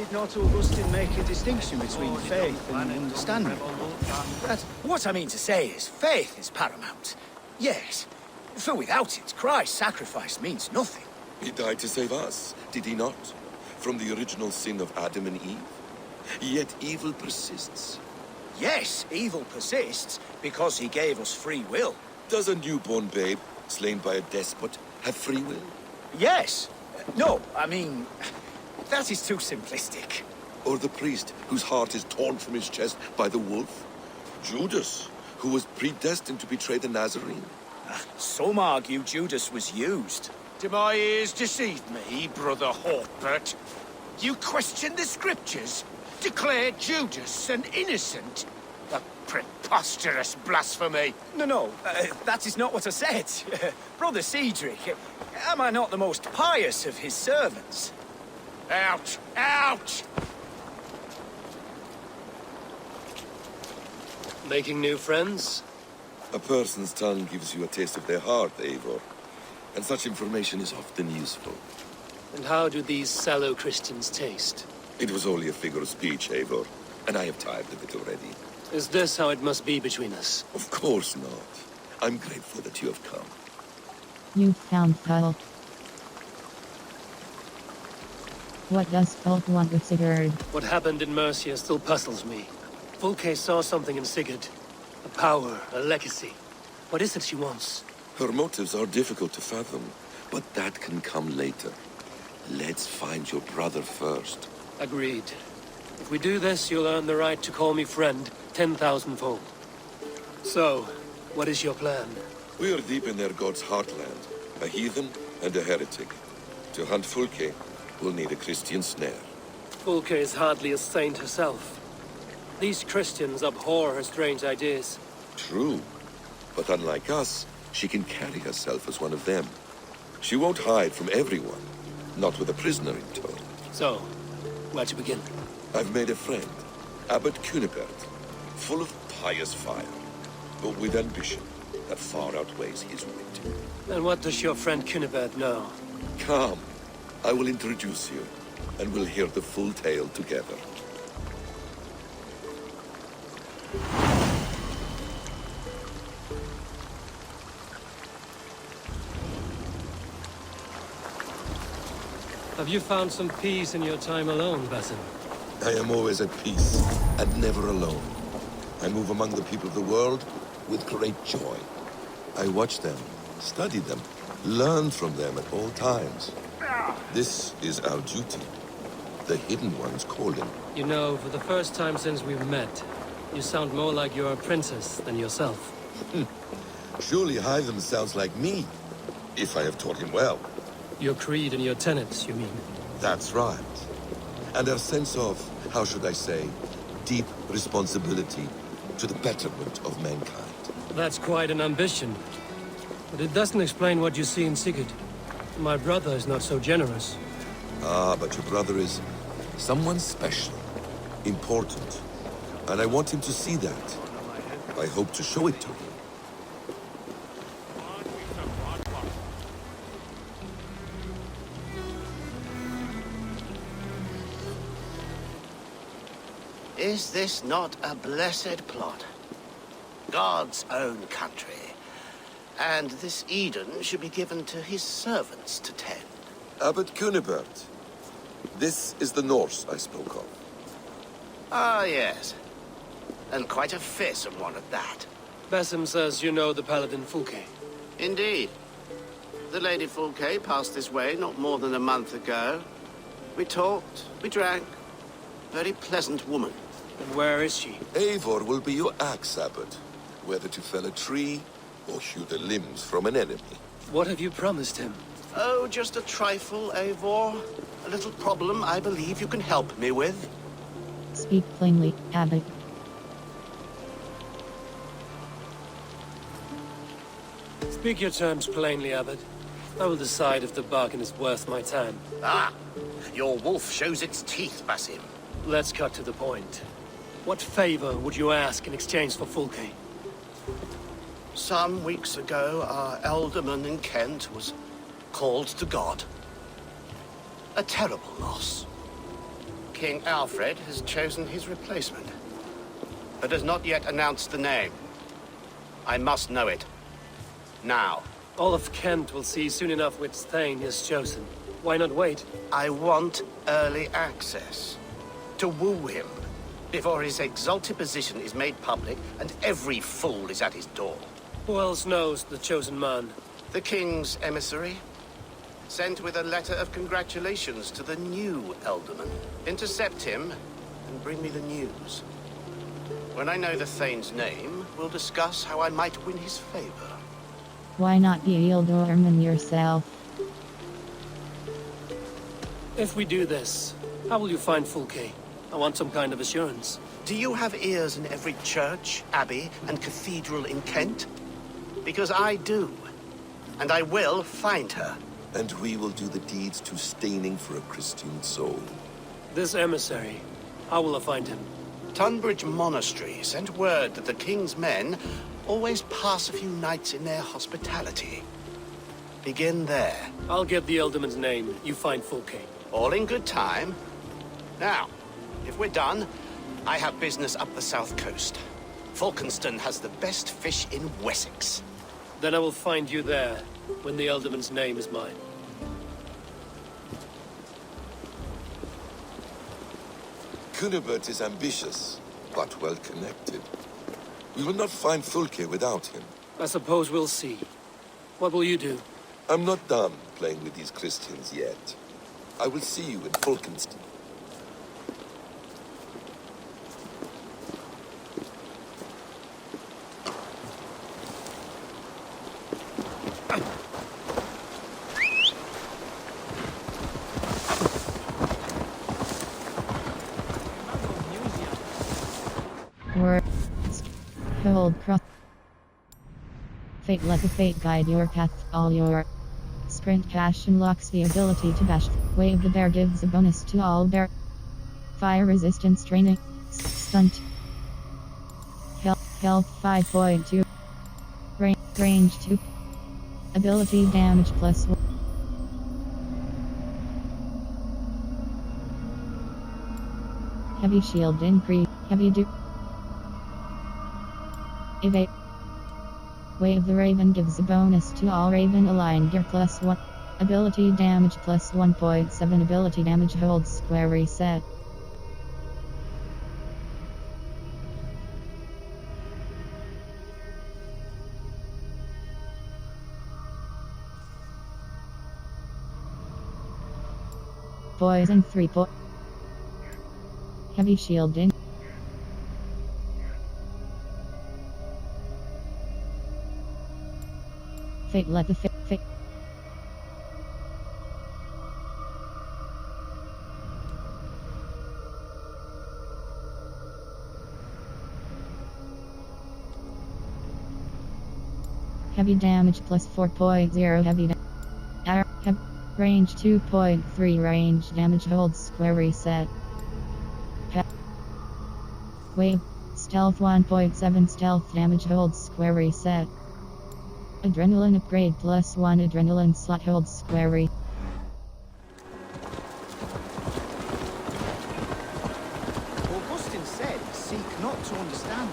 Did not Augustine make a distinction between faith and understanding? What I mean to say is, faith is paramount. Yes, for without it, Christ's sacrifice means nothing. He died to save us, did he not? From the original sin of Adam and Eve? Yet evil persists. Yes, evil persists, because he gave us free will. Does a newborn babe, slain by a despot, have free will? Yes. No, I mean, that is too simplistic. Or the priest, whose heart is torn from his chest by the wolf? Judas, who was predestined to betray the Nazarene? Some argue Judas was used. Do my ears deceive me, Brother Hawkbert? You question the scriptures? Declare Judas an innocent? A preposterous blasphemy! No, that is not what I said. Brother Cedric, am I not the most pious of his servants? Out! Out! Making new friends? A person's tongue gives you a taste of their heart, Eivor. And such information is often useful. And how do these sallow Christians taste? It was only a figure of speech, Eivor. And I have tired of it already. Is this how it must be between us? Of course not. I'm grateful that you have come. You found Fulke. What does Fulke want with Sigurd? What happened in Mercia still puzzles me. Fulke saw something in Sigurd. A power, a legacy. What is it she wants? Her motives are difficult to fathom, but that can come later. Let's find your brother first. Agreed. If we do this, you'll earn the right to call me friend 10,000-fold. So, what is your plan? We are deep in their god's heartland, a heathen and a heretic. To hunt Fulke, we'll need a Christian snare. Fulke is hardly a saint herself. These Christians abhor her strange ideas. True, but unlike us, she can carry herself as one of them. She won't hide from everyone, not with a prisoner in tow. So, where to begin? I've made a friend, Abbot Cunibert, full of pious fire, but with ambition that far outweighs his wit. And what does your friend Cunibert know? Come, I will introduce you, and we'll hear the full tale together. Have you found some peace in your time alone, Basim? I am always at peace, and never alone. I move among the people of the world with great joy. I watch them, study them, learn from them at all times. This is our duty. The Hidden One's calling. You know, for the first time since we've met, you sound more like you're a princess than yourself. Surely Hytham sounds like me, if I have taught him well. Your creed and your tenets, you mean? That's right. And our sense of, how should I say, deep responsibility to the betterment of mankind. That's quite an ambition. But it doesn't explain what you see in Sigurd. My brother is not so generous. Ah, but your brother is someone special, important. And I want him to see that. I hope to show it to him. Is this not a blessed plot? God's own country. And this Eden should be given to his servants to tend. Abbot Cunibert. This is the Norse I spoke of. Ah, yes. And quite a fearsome one at that. Basim says you know the paladin Fulke. Indeed. The Lady Fulke passed this way not more than a month ago. We talked, we drank. Very pleasant woman. And where is she? Eivor will be your axe, Abbot. Whether to fell a tree or hew the limbs from an enemy. What have you promised him? Oh, just a trifle, Eivor. A little problem I believe you can help me with. Speak plainly, Abbot. Speak your terms plainly, Abbot. I will decide if the bargain is worth my time. Ah! Your wolf shows its teeth, Basim. Let's cut to the point. What favor would you ask in exchange for Fulke? Some weeks ago, our alderman in Kent was called to God. A terrible loss. King Alfred has chosen his replacement, but has not yet announced the name. I must know it. Now. All of Kent will see soon enough which Thane is chosen. Why not wait? I want early access. To woo him, before his exalted position is made public and every fool is at his door. Who else knows the chosen man? The king's emissary, sent with a letter of congratulations to the new Elderman. Intercept him and bring me the news. When I know the Thane's name, we'll discuss how I might win his favor. Why not be Ealdorman yourself? If we do this, how will you find Fulke? I want some kind of assurance. Do you have ears in every church, abbey, and cathedral in Kent? Because I do. And I will find her. And we will do the deeds too staining for a Christian soul. This emissary, how will I find him? Tunbridge Monastery sent word that the king's men always pass a few nights in their hospitality. Begin there. I'll get the Elderman's name. You find Fulke. All in good time. Now, if we're done, I have business up the south coast. Falkenston has the best fish in Wessex. Then I will find you there, when the Elderman's name is mine. Cunibert is ambitious, but well connected. We will not find Fulke without him. I suppose we'll see. What will you do? I'm not done playing with these Christians yet. I will see you in Fulkenston. Words. Hold cross. Fate, let the fate guide your path. All your sprint dash unlocks the ability to dash. Wave the bear gives a bonus to all bear. Fire resistance training. Stunt. Health 5.2. Range 2. Ability damage plus 1. Heavy shield increase. Heavy do. Evade. Wave the Raven gives a bonus to all Raven aligned gear plus 1. Ability damage plus 1.7. Ability damage holds square reset. Poison 3 point. Heavy shield in. Fate, let the fate. Heavy damage plus 4.0. Heavy range 2.3. Range damage holds square reset. Wave. Stealth 1.7. Stealth damage holds square reset. Adrenaline upgrade plus 1. Adrenaline slot holds square reset. Augustine said, seek not to understand.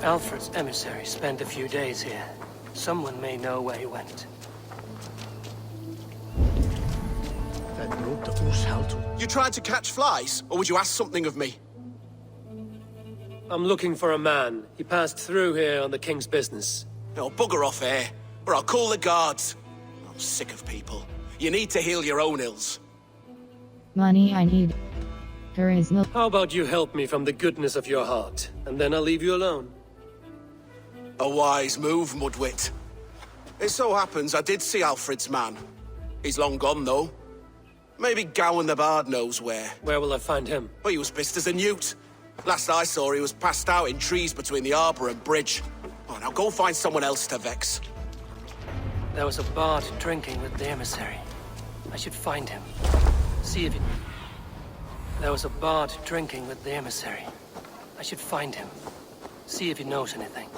Alfred's emissary spent a few days here. Someone may know where he went. You tried to catch flies, or would you ask something of me? I'm looking for a man. He passed through here on the king's business. No, bugger off here, or I'll call the guards. I'm sick of people. You need to heal your own ills. Money I need. There is no. How about you help me from the goodness of your heart, and then I'll leave you alone? A wise move, Mudwit. It so happens I did see Alfred's man. He's long gone, though. Maybe Gowan the Bard knows where. Where will I find him? Well, he was pissed as a newt. Last I saw, he was passed out in trees between the arbor and bridge. Oh, now go find someone else to vex. There was a bard drinking with the emissary. I should find him. See if he... There was a bard drinking with the emissary. I should find him. See if he knows anything.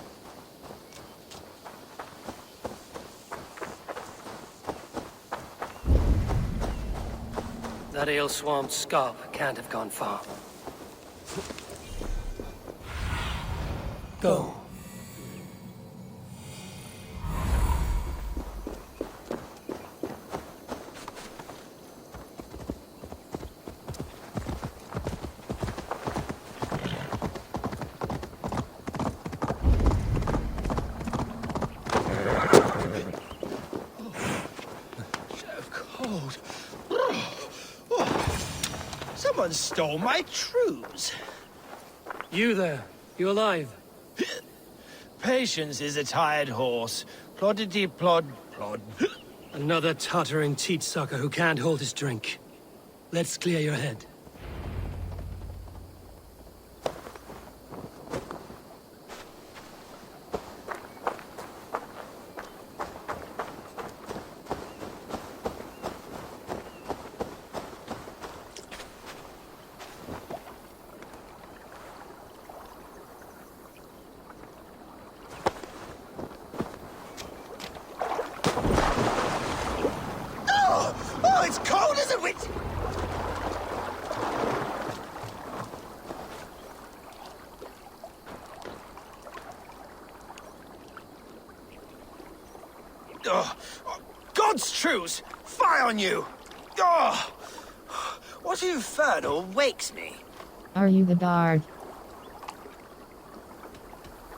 That ale-swamped scarp can't have gone far. Go. Cold. Someone stole my trews. You there. You alive? Patience is a tired horse. Ploddity plod plod. Another tottering teat sucker who can't hold his drink. Let's clear your head. Oh, it's cold as a witch! Oh, God's truce! Fie on you! Oh, what infernal wakes me? Are you the guard?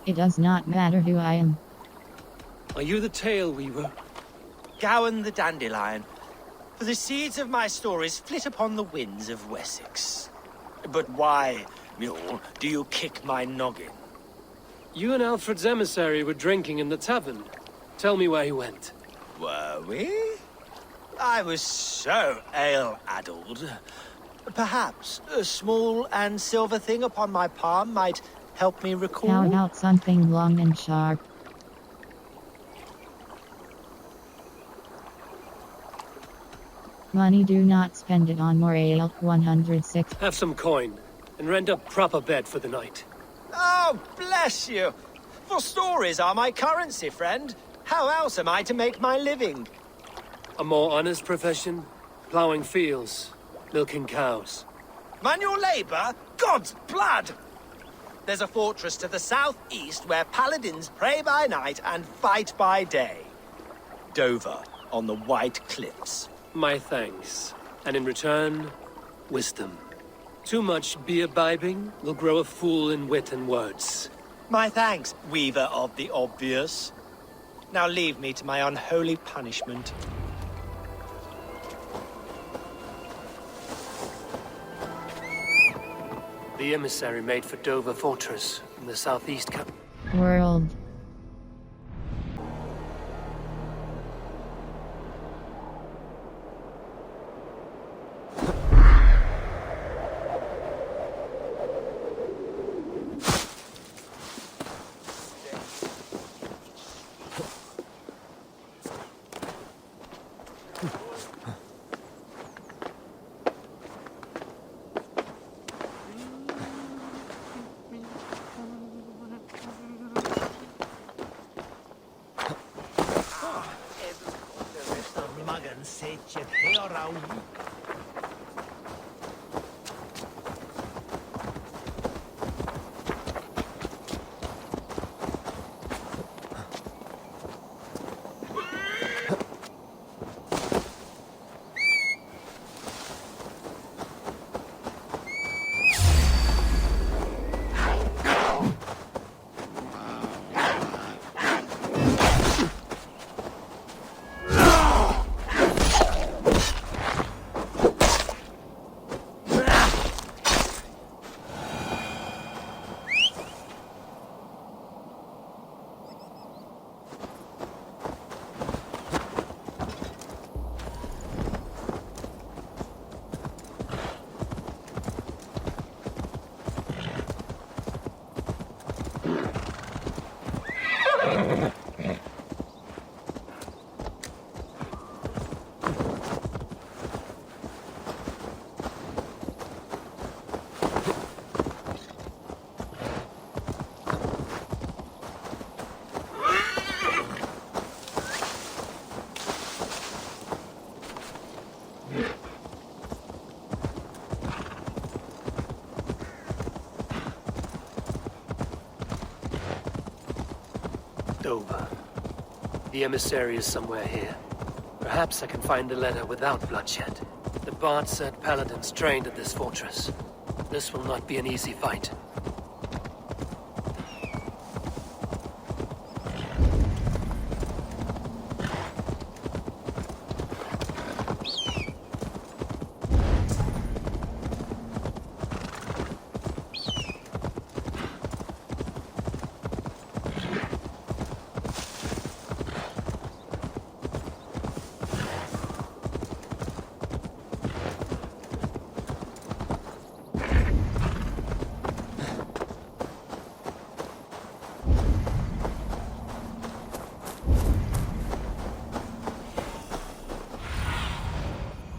It does not matter who I am. Are you the tale weaver? Gowan the Dandelion. For the seeds of my stories flit upon the winds of Wessex. But why, mule, do you kick my noggin? You and Alfred's emissary were drinking in the tavern. Tell me where he went. Were we? I was so ale-addled. Perhaps a small and silver thing upon my palm might help me recall. Count out something long and sharp. Money, do not spend it on more ale. 106. Have some coin, and rent a proper bed for the night. Oh, bless you! For stories are my currency, friend. How else am I to make my living? A more honest profession? Plowing fields, milking cows. Manual labor? God's blood! There's a fortress to the southeast where paladins pray by night and fight by day. Dover, on the White Cliffs. My thanks. And in return, wisdom. Too much beer-bibbing will grow a fool in wit and words. My thanks, weaver of the obvious. Now leave me to my unholy punishment. The emissary made for Dover Fortress in the southeast. World. Dover. The emissary is somewhere here. Perhaps I can find the letter without bloodshed. The Bard said paladins trained at this fortress. This will not be an easy fight.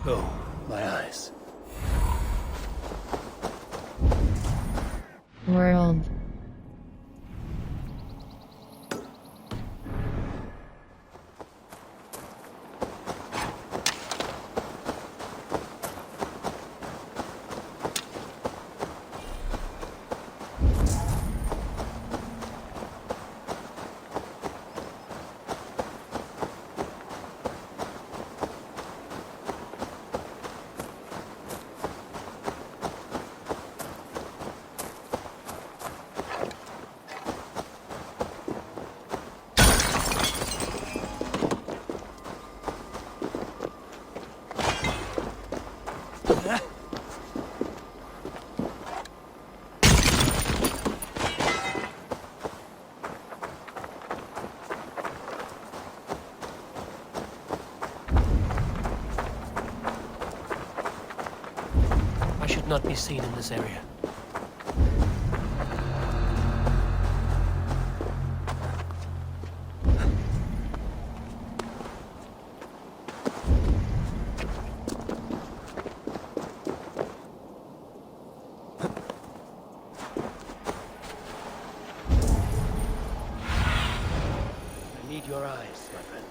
Oh, my eyes. World. I should not be seen in this area. I need your eyes, my friend.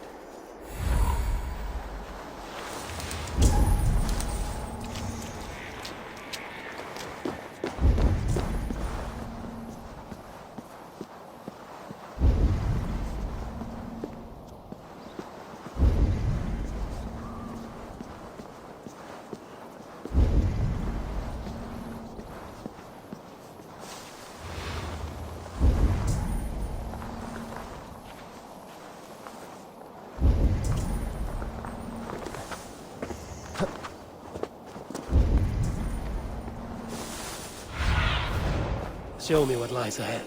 Show me what lies ahead.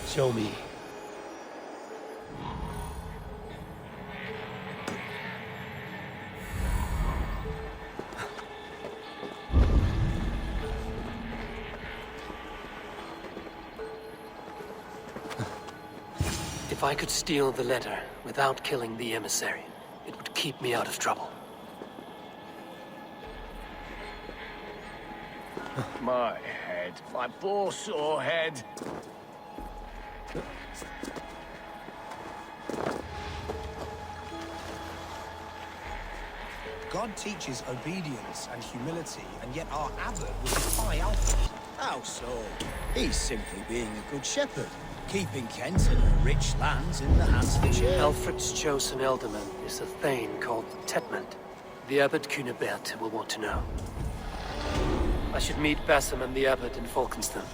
Show me. If I could steal the letter without killing the emissary, it would keep me out of trouble. My head, my poor sore head. God teaches obedience and humility, and yet our abbot would defy Alfred. How so? He's simply being a good shepherd, keeping Kent and her rich lands in the hands of the church. Alfred's chosen elderman is a thane called Tetmund. The abbot Cunibert will want to know. I should meet Basim and the abbot in Falkenstein.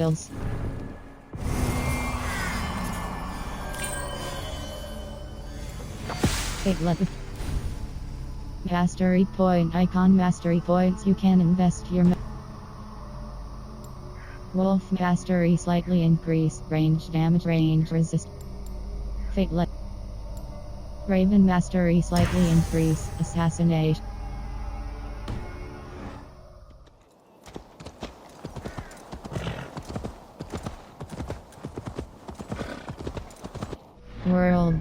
kills. Fate level. Mastery point icon. Mastery points. You can invest your Wolf mastery slightly increase. Range damage. Range resist. Fate level. Raven mastery slightly increase. Assassinate. World.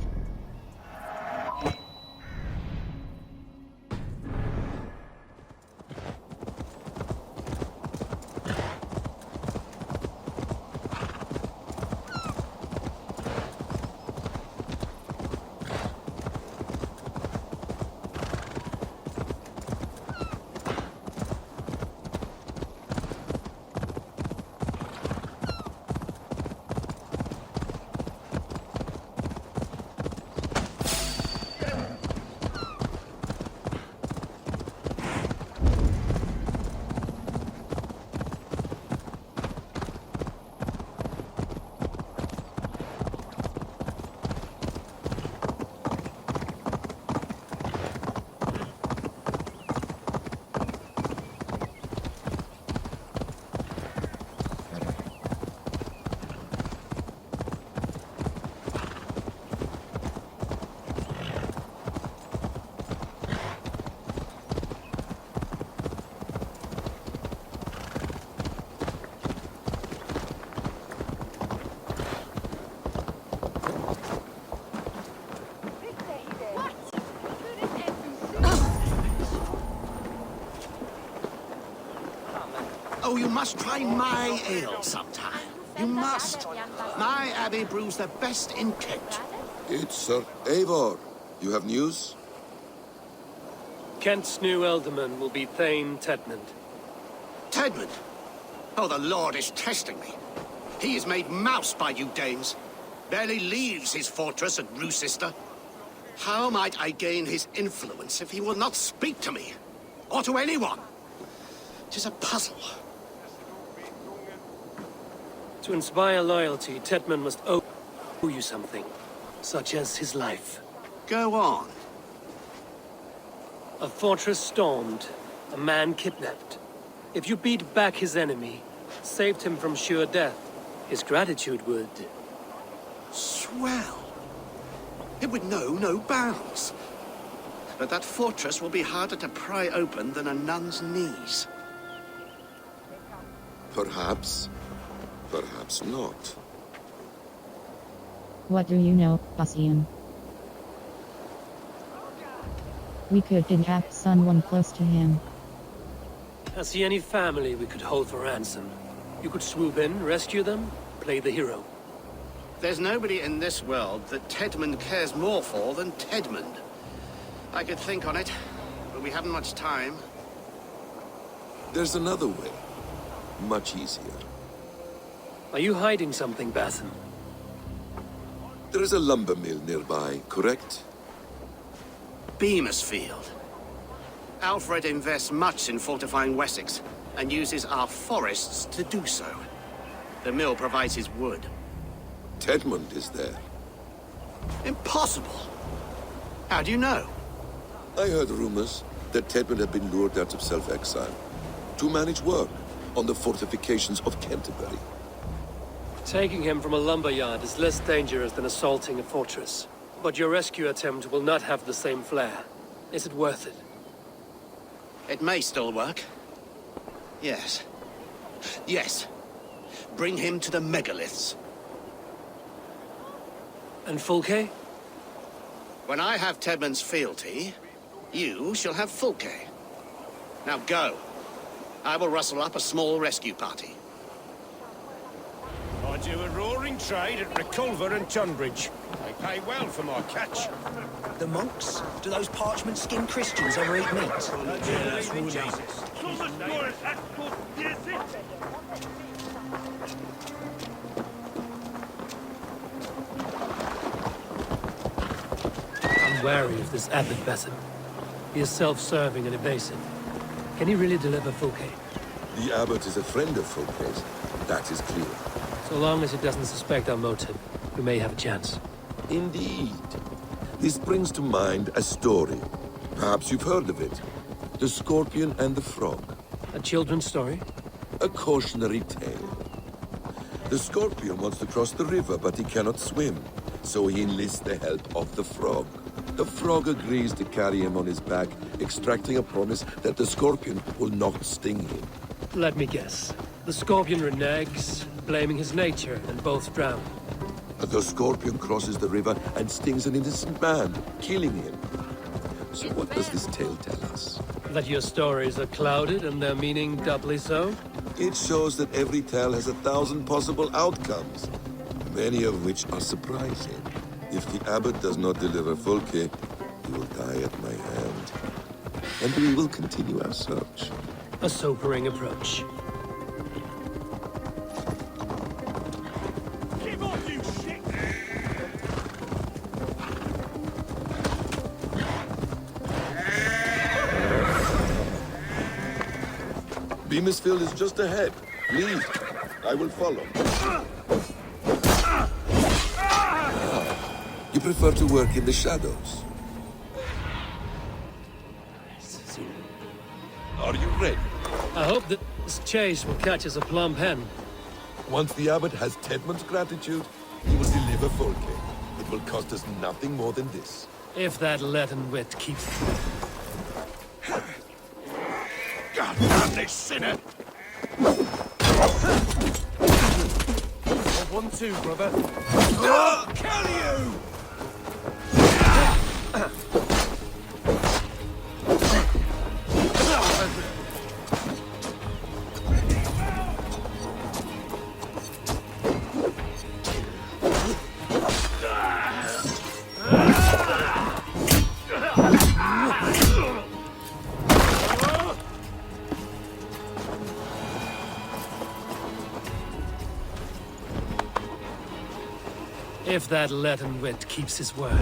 Oh, you must try my ale sometime. You must. My abbey brews the best in Kent. It's Sir Eivor. You have news? Kent's new ealdorman will be Thane Tedmund. Tedmund? Oh, the Lord is testing me. He is made mouse by you Danes. Barely leaves his fortress at Roosister. How might I gain his influence if he will not speak to me? Or to anyone? 'Tis a puzzle. To inspire loyalty, Tedmund must owe you something, such as his life. Go on. A fortress stormed, a man kidnapped. If you beat back his enemy, saved him from sure death, his gratitude would... Swell. It would know no bounds. But that fortress will be harder to pry open than a nun's knees. Perhaps. Perhaps not. What do you know, Basim? We could kidnap someone close to him. Has he any family we could hold for ransom? You could swoop in, rescue them, play the hero. There's nobody in this world that Tedmund cares more for than Tedmund. I could think on it, but we haven't much time. There's another way. Much easier. Are you hiding something, Basim? There is a lumber mill nearby, correct? Beamersfield. Alfred invests much in fortifying Wessex, and uses our forests to do so. The mill provides his wood. Tedmund is there. Impossible! How do you know? I heard rumors that Tedmund had been lured out of self-exile to manage work on the fortifications of Canterbury. Taking him from a lumberyard is less dangerous than assaulting a fortress. But your rescue attempt will not have the same flair. Is it worth it? It may still work. Yes. Yes. Bring him to the megaliths. And Fulke? When I have Tedmund's fealty, you shall have Fulke. Now go. I will rustle up a small rescue party. I do a roaring trade at Reculver and Tunbridge. They pay well for my catch. The monks? Do those parchment-skinned Christians ever eat meat? That's Jesus. I'm wary of this abbot Basim. He is self-serving and evasive. Can he really deliver Fulke? The abbot is a friend of Fulke's, That is clear. So long as it doesn't suspect our motive, we may have a chance. Indeed. This brings to mind a story. Perhaps you've heard of it. The Scorpion and the Frog. A children's story? A cautionary tale. The Scorpion wants to cross the river, but he cannot swim. So he enlists the help of the Frog. The Frog agrees to carry him on his back, extracting a promise that the Scorpion will not sting him. Let me guess. The Scorpion reneges, blaming his nature, and both drown. The Scorpion crosses the river and stings an innocent man, killing him. So what does this tale tell us? That your stories are clouded and their meaning doubly so? It shows that every tale has 1,000 possible outcomes, many of which are surprising. If the abbot does not deliver Fulke, he will die at my hand. And we will continue our search. A sobering approach. Give off, you shit! Beamisfield is just ahead. Lead. I will follow. You prefer to work in the shadows? Are you ready? I hope that this chase will catch us a plump hen. Once the abbot has Tedmund's gratitude, he will deliver Fulke. It will cost us nothing more than this. If that leaden wit keeps... God damn this sinner! 1-2, brother. I'll kill you! If that leaden wit keeps his word.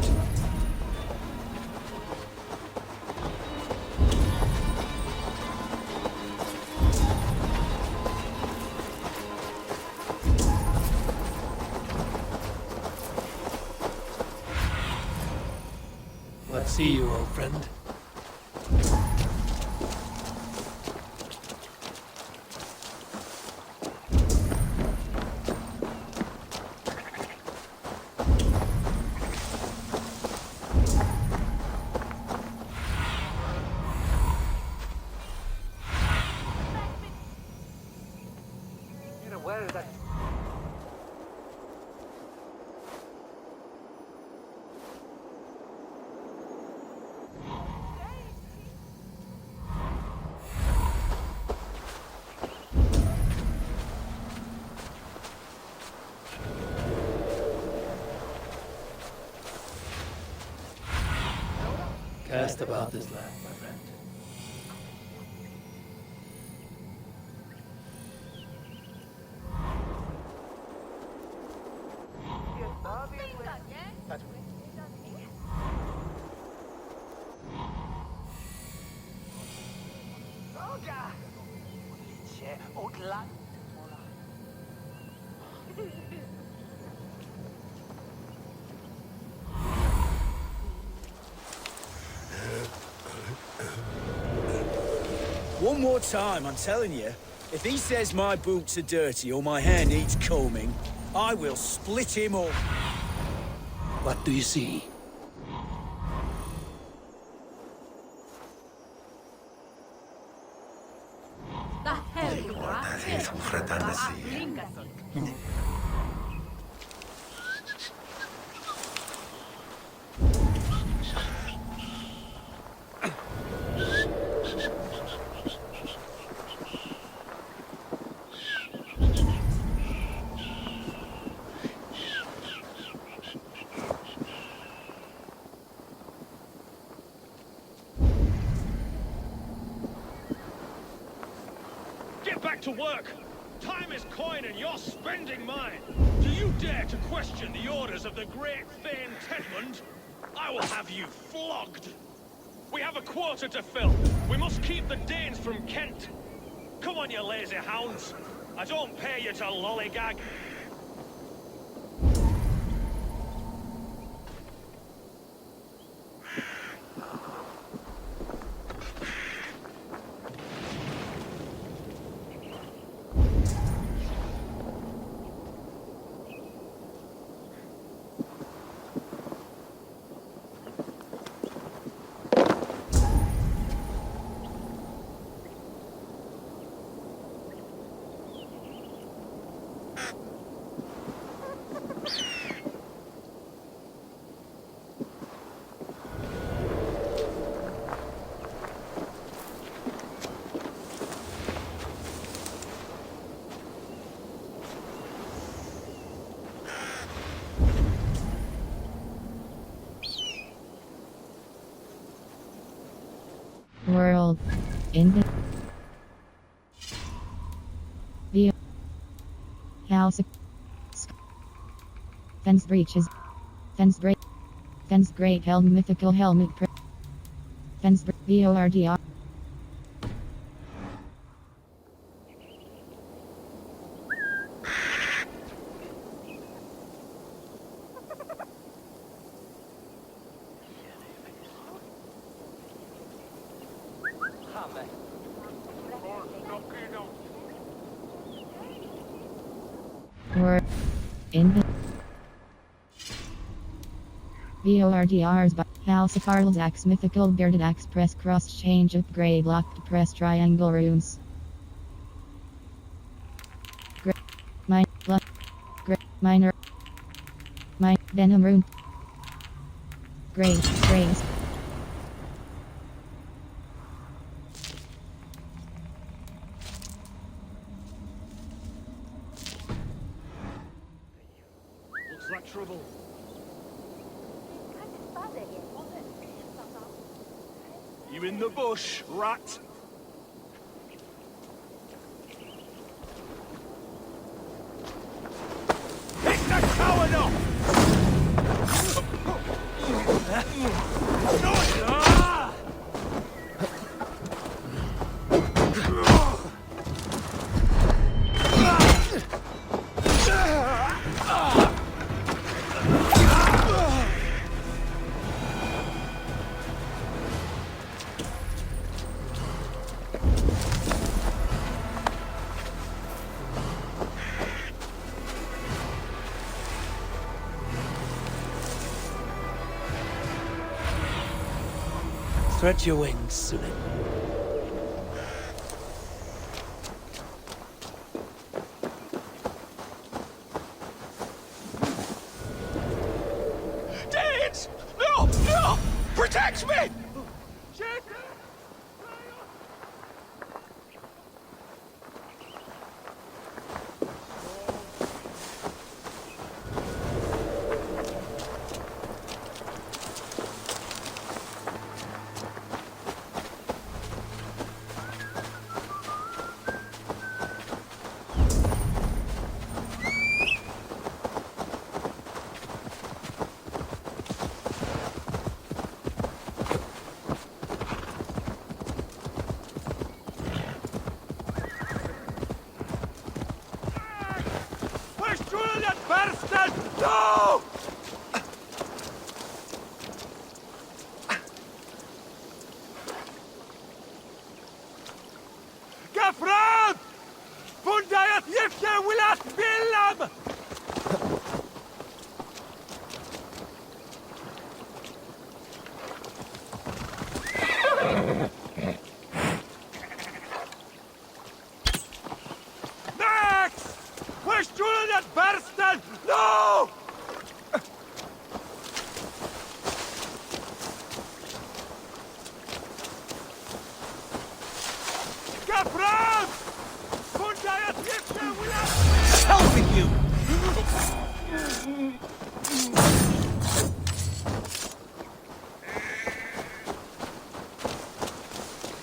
Let's see you, old friend. Cast about this land, my friend. One more time, I'm telling you. If he says my boots are dirty or my hair needs combing, I will split him up. What do you see? Get back to work! Time is coin and you're spending mine! Do you dare to question the orders of the great Thane Tedmund? I will have you flogged! We have a quarter to fill. We must keep the Danes from Kent. Come on, you lazy hounds. I don't pay you to lollygag. World. In the house. Fence breaches. Fence break. Fence great helm mythical helmet. Fence VORDR. Word. In the VORDRs by House of Carl's Axe Mythical Bearded Axe Press Cross Change Upgrade Locked Press Triangle Runes. Minor. Venom Rune. Graves. Looks like trouble. You in the bush, rat? Pick the coward up! Stretch your wings, Sulin. Danes! No! No! Protect me! No! Gafran! Fundajat jifke wilat billam! Max! Where's Julian Berston? No! Helping you!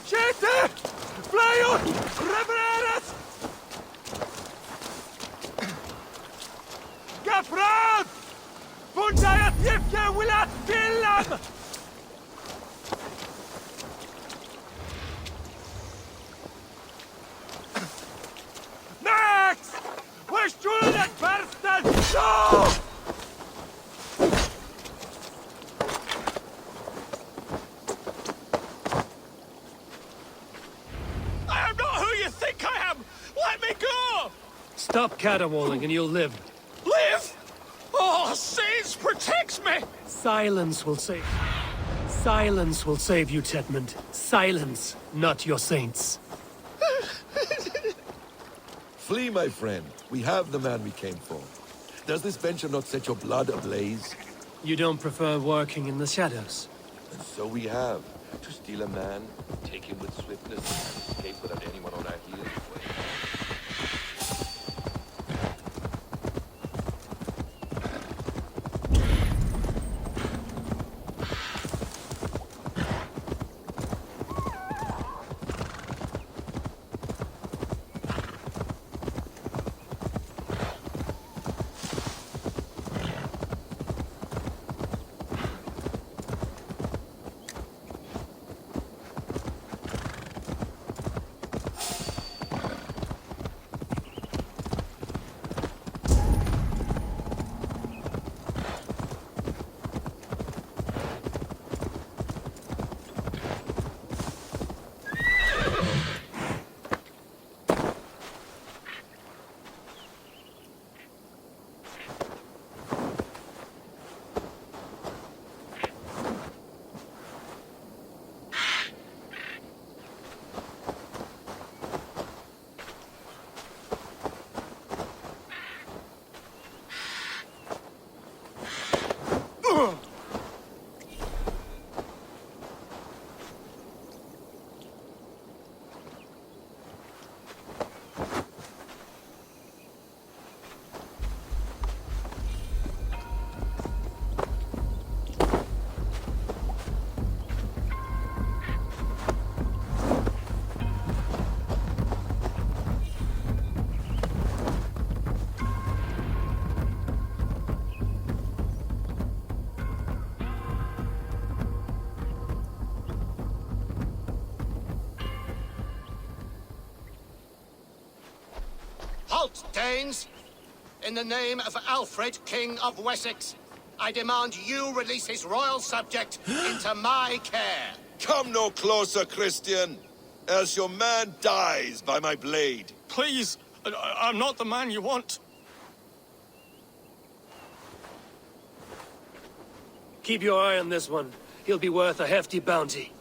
Shete! Flyut! Rebreres! Gafran! Fundajat jifke wilat billam! Max! caterwauling and you'll live. Live? Oh, saints protect me! Silence will save. Silence will save you, Tedmund. Silence, not your saints. Flee, my friend. We have the man we came for. Does this venture not set your blood ablaze? You don't prefer working in the shadows? And so we have. To steal a man, take him with swiftness, and escape without anyone on our heels. Halt, Danes! In the name of Alfred, King of Wessex, I demand you release his royal subject into my care. Come no closer, Christian, else your man dies by my blade. Please, I'm not the man you want. Keep your eye on this one. He'll be worth a hefty bounty.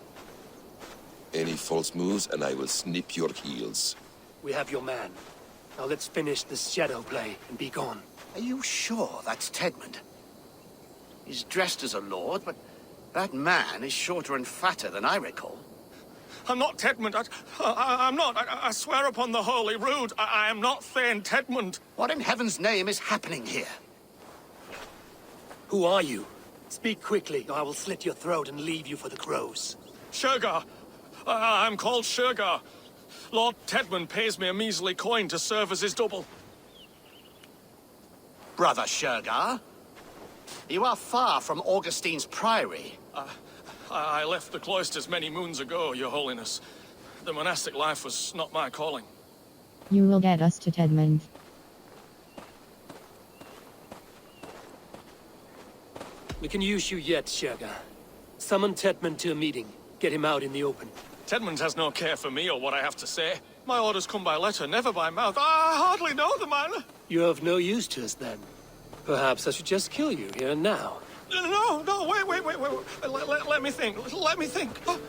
Any false moves, and I will snip your heels. We have your man. Now let's finish this shadow play and be gone. Are you sure that's Tedmund? He's dressed as a lord, but that man is shorter and fatter than I recall. I'm not Tedmund. I'm not. I swear upon the Holy Rood, I am not Thane Tedmund. What in heaven's name is happening here? Who are you? Speak quickly, or I will slit your throat and leave you for the crows. Shergar. I'm called Shergar. Lord Tedmund pays me a measly coin to serve as his double. Brother Shergar? You are far from Augustine's priory. I left the cloisters many moons ago, Your Holiness. The monastic life was not my calling. You will get us to Tedmund. We can use you yet, Shergar. Summon Tedmund to a meeting. Get him out in the open. Tedmund has no care for me or what I have to say. My orders come by letter, never by mouth. I hardly know the man. You're of no use to us then. Perhaps I should just kill you here and now. No, wait. Let me think. Oh,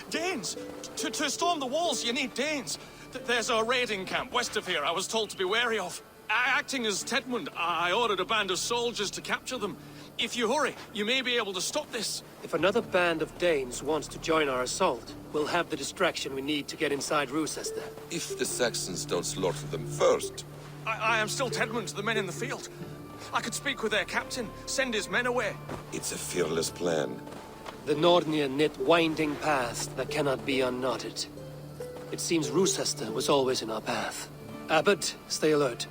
Danes. To storm the walls, you need Danes. There's a raiding camp west of here I was told to be wary of. Acting as Tedmund, I ordered a band of soldiers to capture them. If you hurry, you may be able to stop this. If another band of Danes wants to join our assault, we'll have the distraction we need to get inside Rochester. If the Saxons don't slaughter them first. I am still Tedmund to the men in the field. I could speak with their captain, send his men away. It's a fearless plan. The Nordnir knit winding paths that cannot be unknotted. It seems Rochester was always in our path. Abbot, stay alert.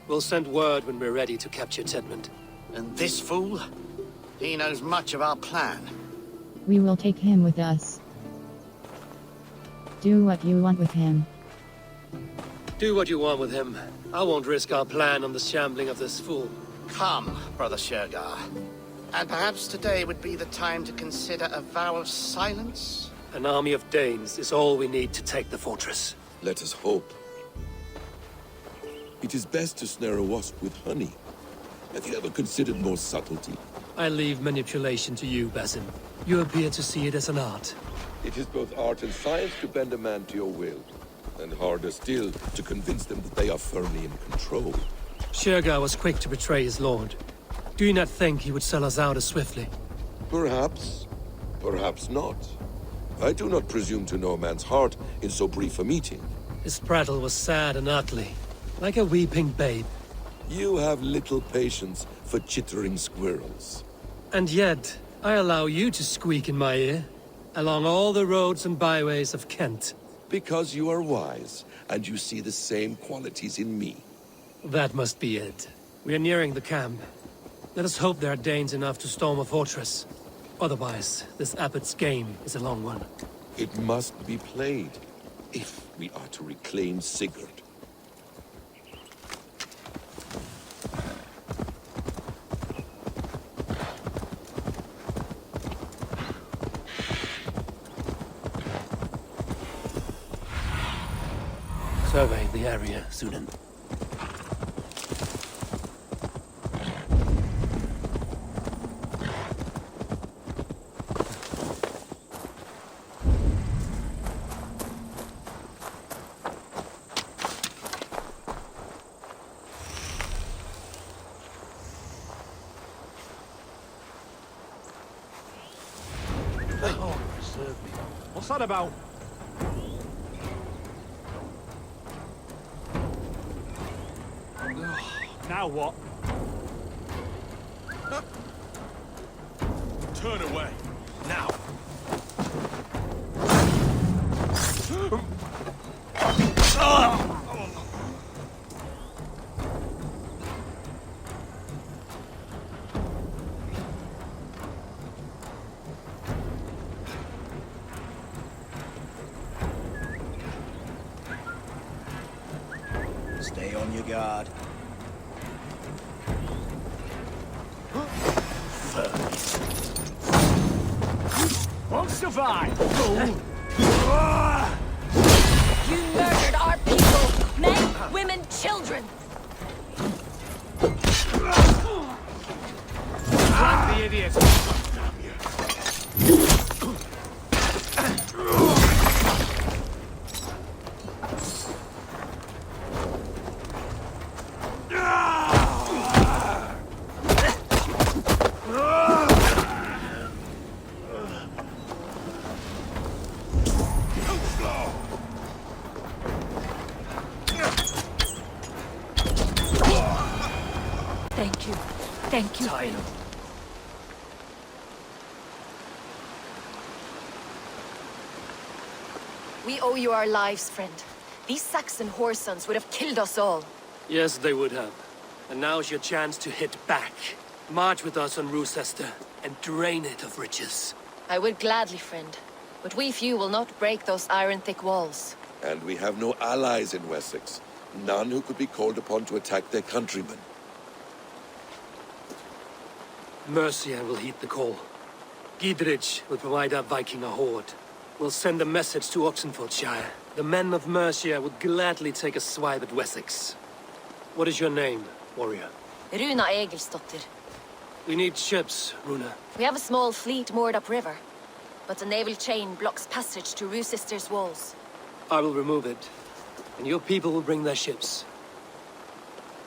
We'll send word when we're ready to capture Tedmund. And this fool? He knows much of our plan. We will take him with us. Do what you want with him. Do what you want with him. I won't risk our plan on the shambling of this fool. Come, Brother Shergar. And perhaps today would be the time to consider a vow of silence? An army of Danes is all we need to take the fortress. Let us hope. It is best to snare a wasp with honey. Have you ever considered more subtlety? I leave manipulation to you, Basim. You appear to see it as an art. It is both art and science to bend a man to your will, and harder still to convince them that they are firmly in control. Shergar was quick to betray his lord. Do you not think he would sell us out as swiftly? Perhaps. Perhaps not. I do not presume to know a man's heart in so brief a meeting. His prattle was sad and ugly, like a weeping babe. You have little patience for chittering squirrels. And yet, I allow you to squeak in my ear, along all the roads and byways of Kent. Because you are wise, and you see the same qualities in me. That must be it. We are nearing the camp. Let us hope there are Danes enough to storm a fortress. Otherwise, this abbot's game is a long one. It must be played, if we are to reclaim Sigurd. Survey the area, Sunan. Oh, serve me. What's that about? Now what? Turn away. Now. Stay on your guard. Won't survive. You murdered our people! Men, women, children! Drag the idiot. Thank you. Thank you. We owe you our lives, friend. These Saxon whoresons would have killed us all. Yes, they would have. And now's your chance to hit back. March with us on Rochester and drain it of riches. I would gladly, friend. But we few will not break those iron-thick walls. And we have no allies in Wessex. None who could be called upon to attack their countrymen. Mercia will heed the call. Gidrich will provide our Viking a horde. We'll send a message to Oxenfordshire. The men of Mercia would gladly take a swipe at Wessex. What is your name, warrior? Runa Egilsdotter. We need ships, Runa. We have a small fleet moored upriver. But the naval chain blocks passage to Rochester's walls. I will remove it, and your people will bring their ships.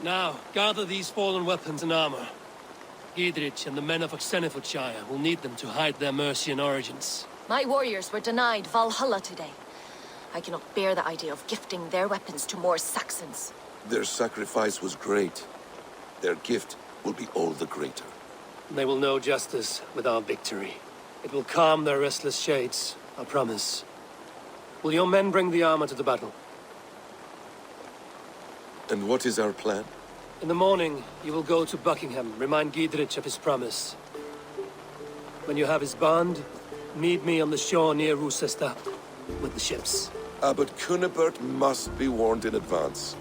Now, gather these fallen weapons and armor. Gidrich and the men of Oxenfordshire will need them to hide their Mercian origins. My warriors were denied Valhalla today. I cannot bear the idea of gifting their weapons to more Saxons. Their sacrifice was great. Their gift will be all the greater. They will know justice with our victory. It will calm their restless shades, I promise. Will your men bring the armor to the battle? And what is our plan? In the morning, you will go to Buckingham, remind Gidrich of his promise. When you have his bond, meet me on the shore near Rochester with the ships. Abbot Cunibert must be warned in advance.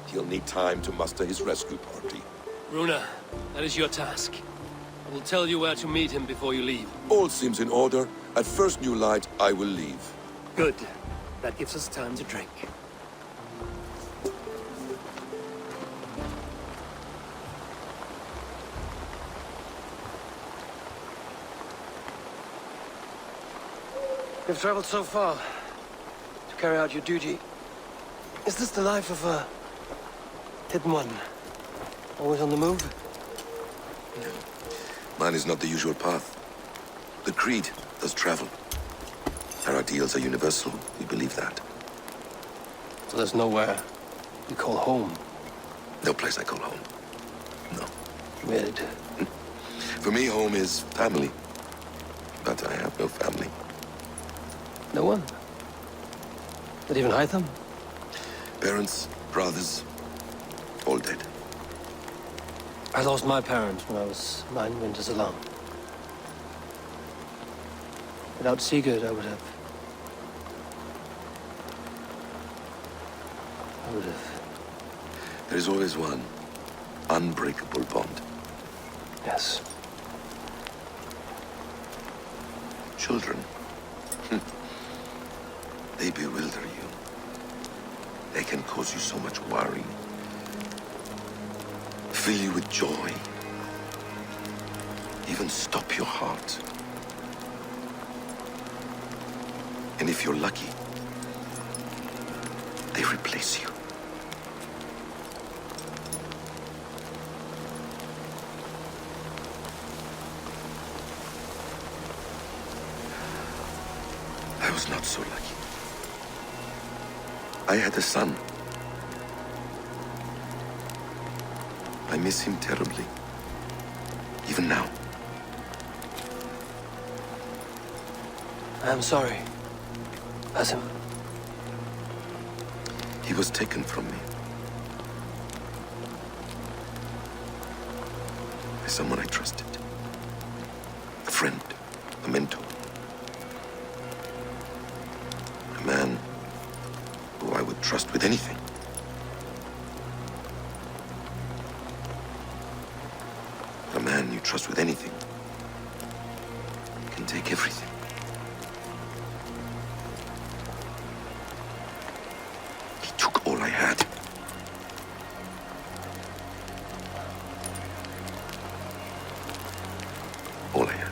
He'll need time to muster his rescue party. Runa, that is your task. I will tell you where to meet him before you leave. All seems in order. At first new light, I will leave. Good. That gives us time to drink. You've traveled so far to carry out your duty. Is this the life of a hidden one? Always on the move? No. Mine is not the usual path. The Creed does travel. Our ideals are universal. We believe that. So there's nowhere you call home? No place I call home. No. Weird. For me, home is family. But I have no family. No one? Not even Hytham? Parents, brothers, all dead. I lost my parents when I was 9 winters alone. Without Sigurd, I would have... There is always one unbreakable bond. Yes. Children. They bewilder you. They can cause you so much worry. Fill you with joy. Even stop your heart. And if you're lucky, they replace you. I was not so lucky. I had a son. I miss him terribly. Even now. I am sorry, Basim. He was taken from me. By someone I trusted. A friend, a mentor. A man who I would trust with anything. A man you trust with anything can take everything. He took all I had. All I had.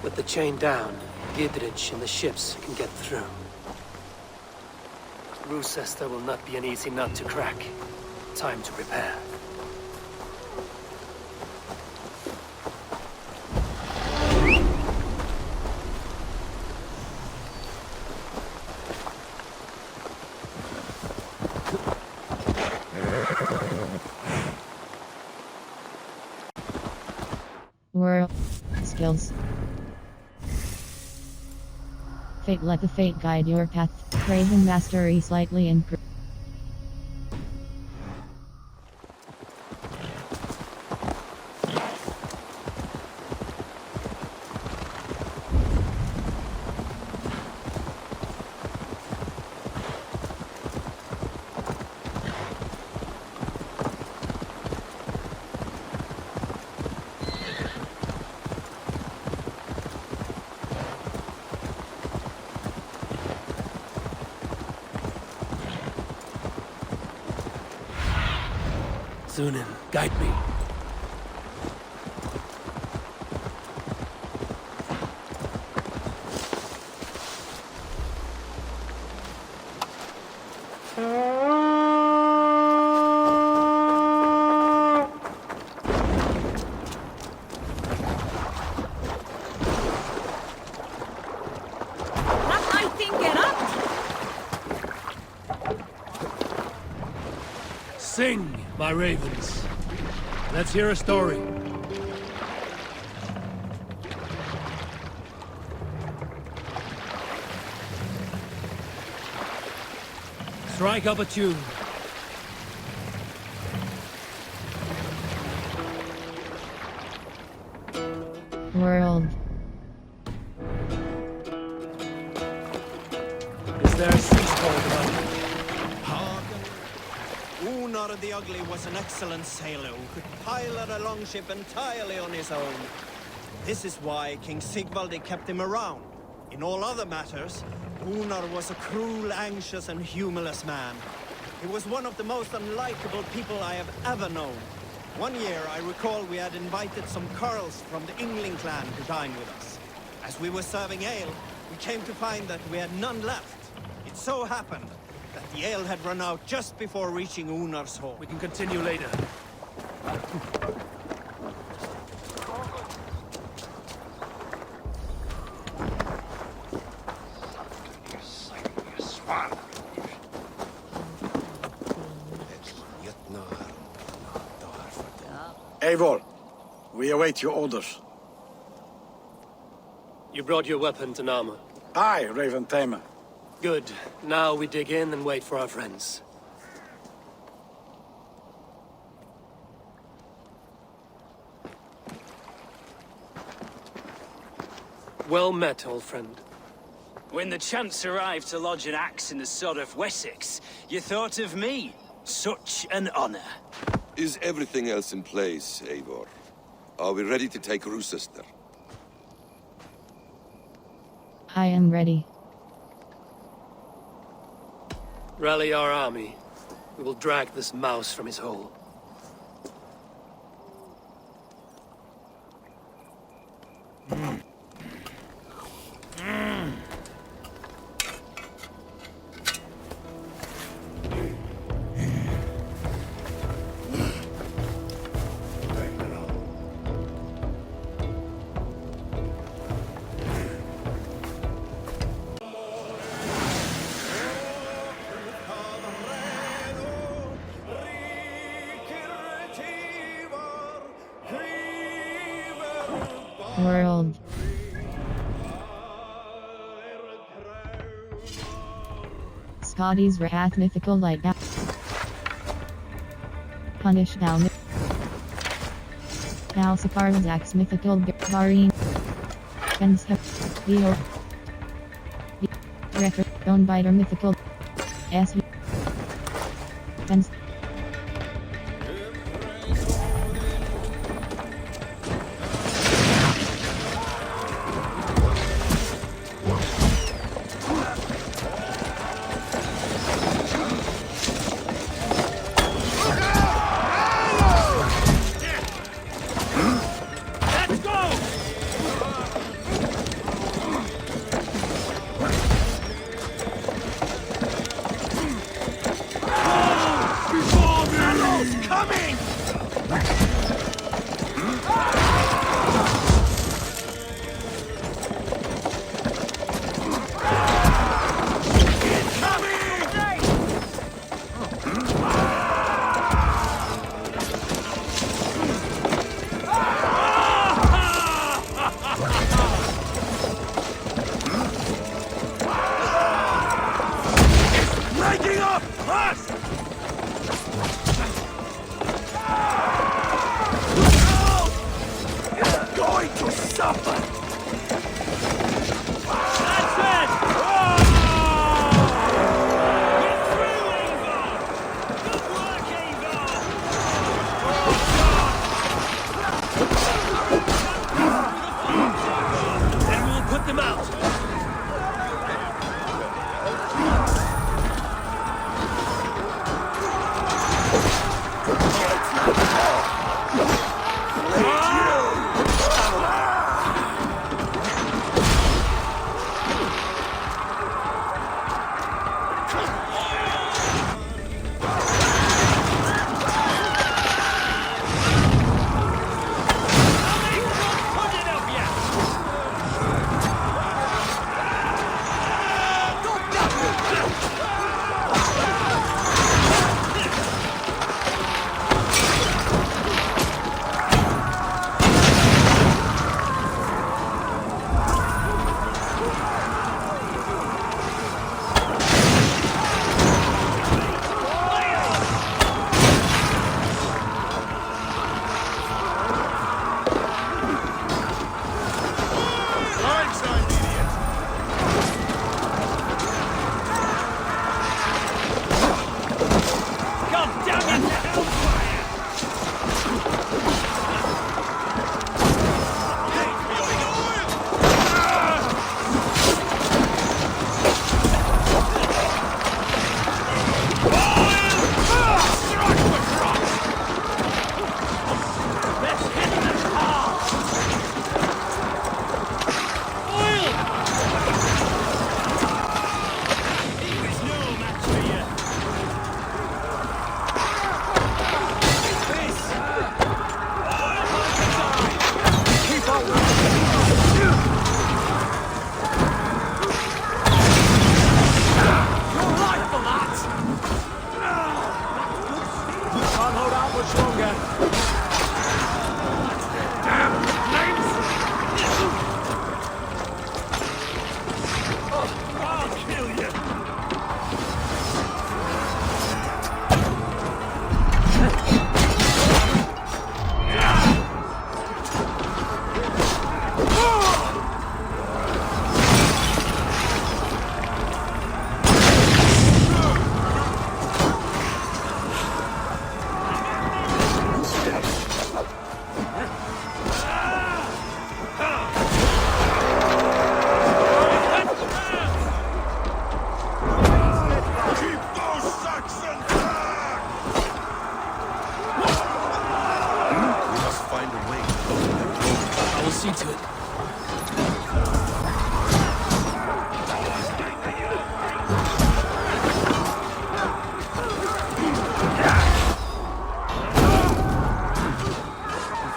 With the chain down, Gidrich and the ships can get through. Rochester will not be an easy nut to crack. Time to prepare. World skills. Fate, let the fate guide your path. Raven mastery slightly improved. Zunin, guide me. Sing, my ravens. Let's hear a story. Strike up a tune. World. Is there a sea called Unar the Ugly was an excellent sailor who could pilot a longship entirely on his own. This is why King Sigvaldi kept him around. In all other matters, Unar was a cruel, anxious, and humorless man. He was one of the most unlikable people I have ever known. One year, I recall we had invited some Carls from the Yngling clan to dine with us. As we were serving ale, we came to find that we had none left. It so happened that the ale had run out just before reaching Unar's hall. We can continue later. Eivor, we await your orders. You brought your weapons and armor. Aye, Raven Tamer. Good. Now we dig in and wait for our friends. Well met, old friend. When the chance arrived to lodge an axe in the sod of Wessex, you thought of me. Such an honor. Is everything else in place, Eivor? Are we ready to take Rochester? I am ready. Rally our army. We will drag this mouse from his hole. World. Scotty's wrath mythical light now. Punish now. Now Sakar's axe mythical Garin. Fence Leo. Record Bone Biter mythical. SV. Fence.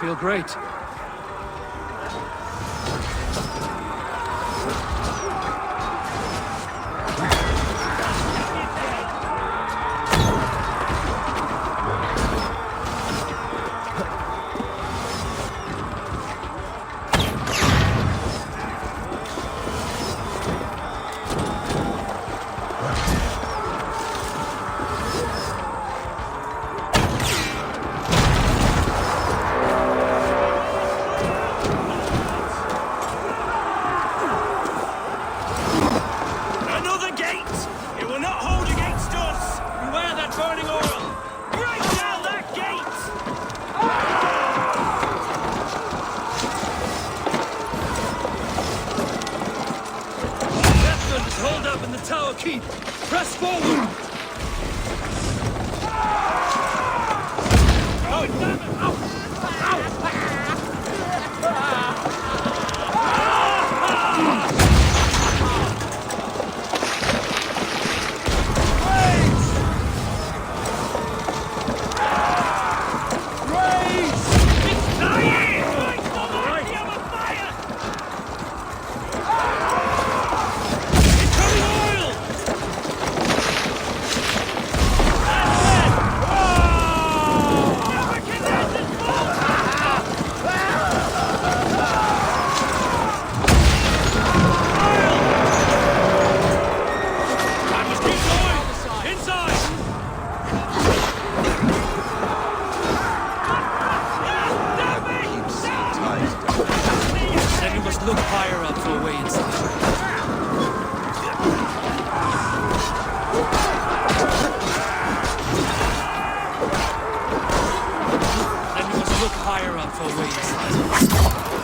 feel great. Another gate! It will not hold against us! Beware that burning oil! Break down that gate! Desmond is holed up in the tower keep. Press forward! Oh, damn it! Ow! Look higher up for a way inside. Then we must look higher up for a way inside.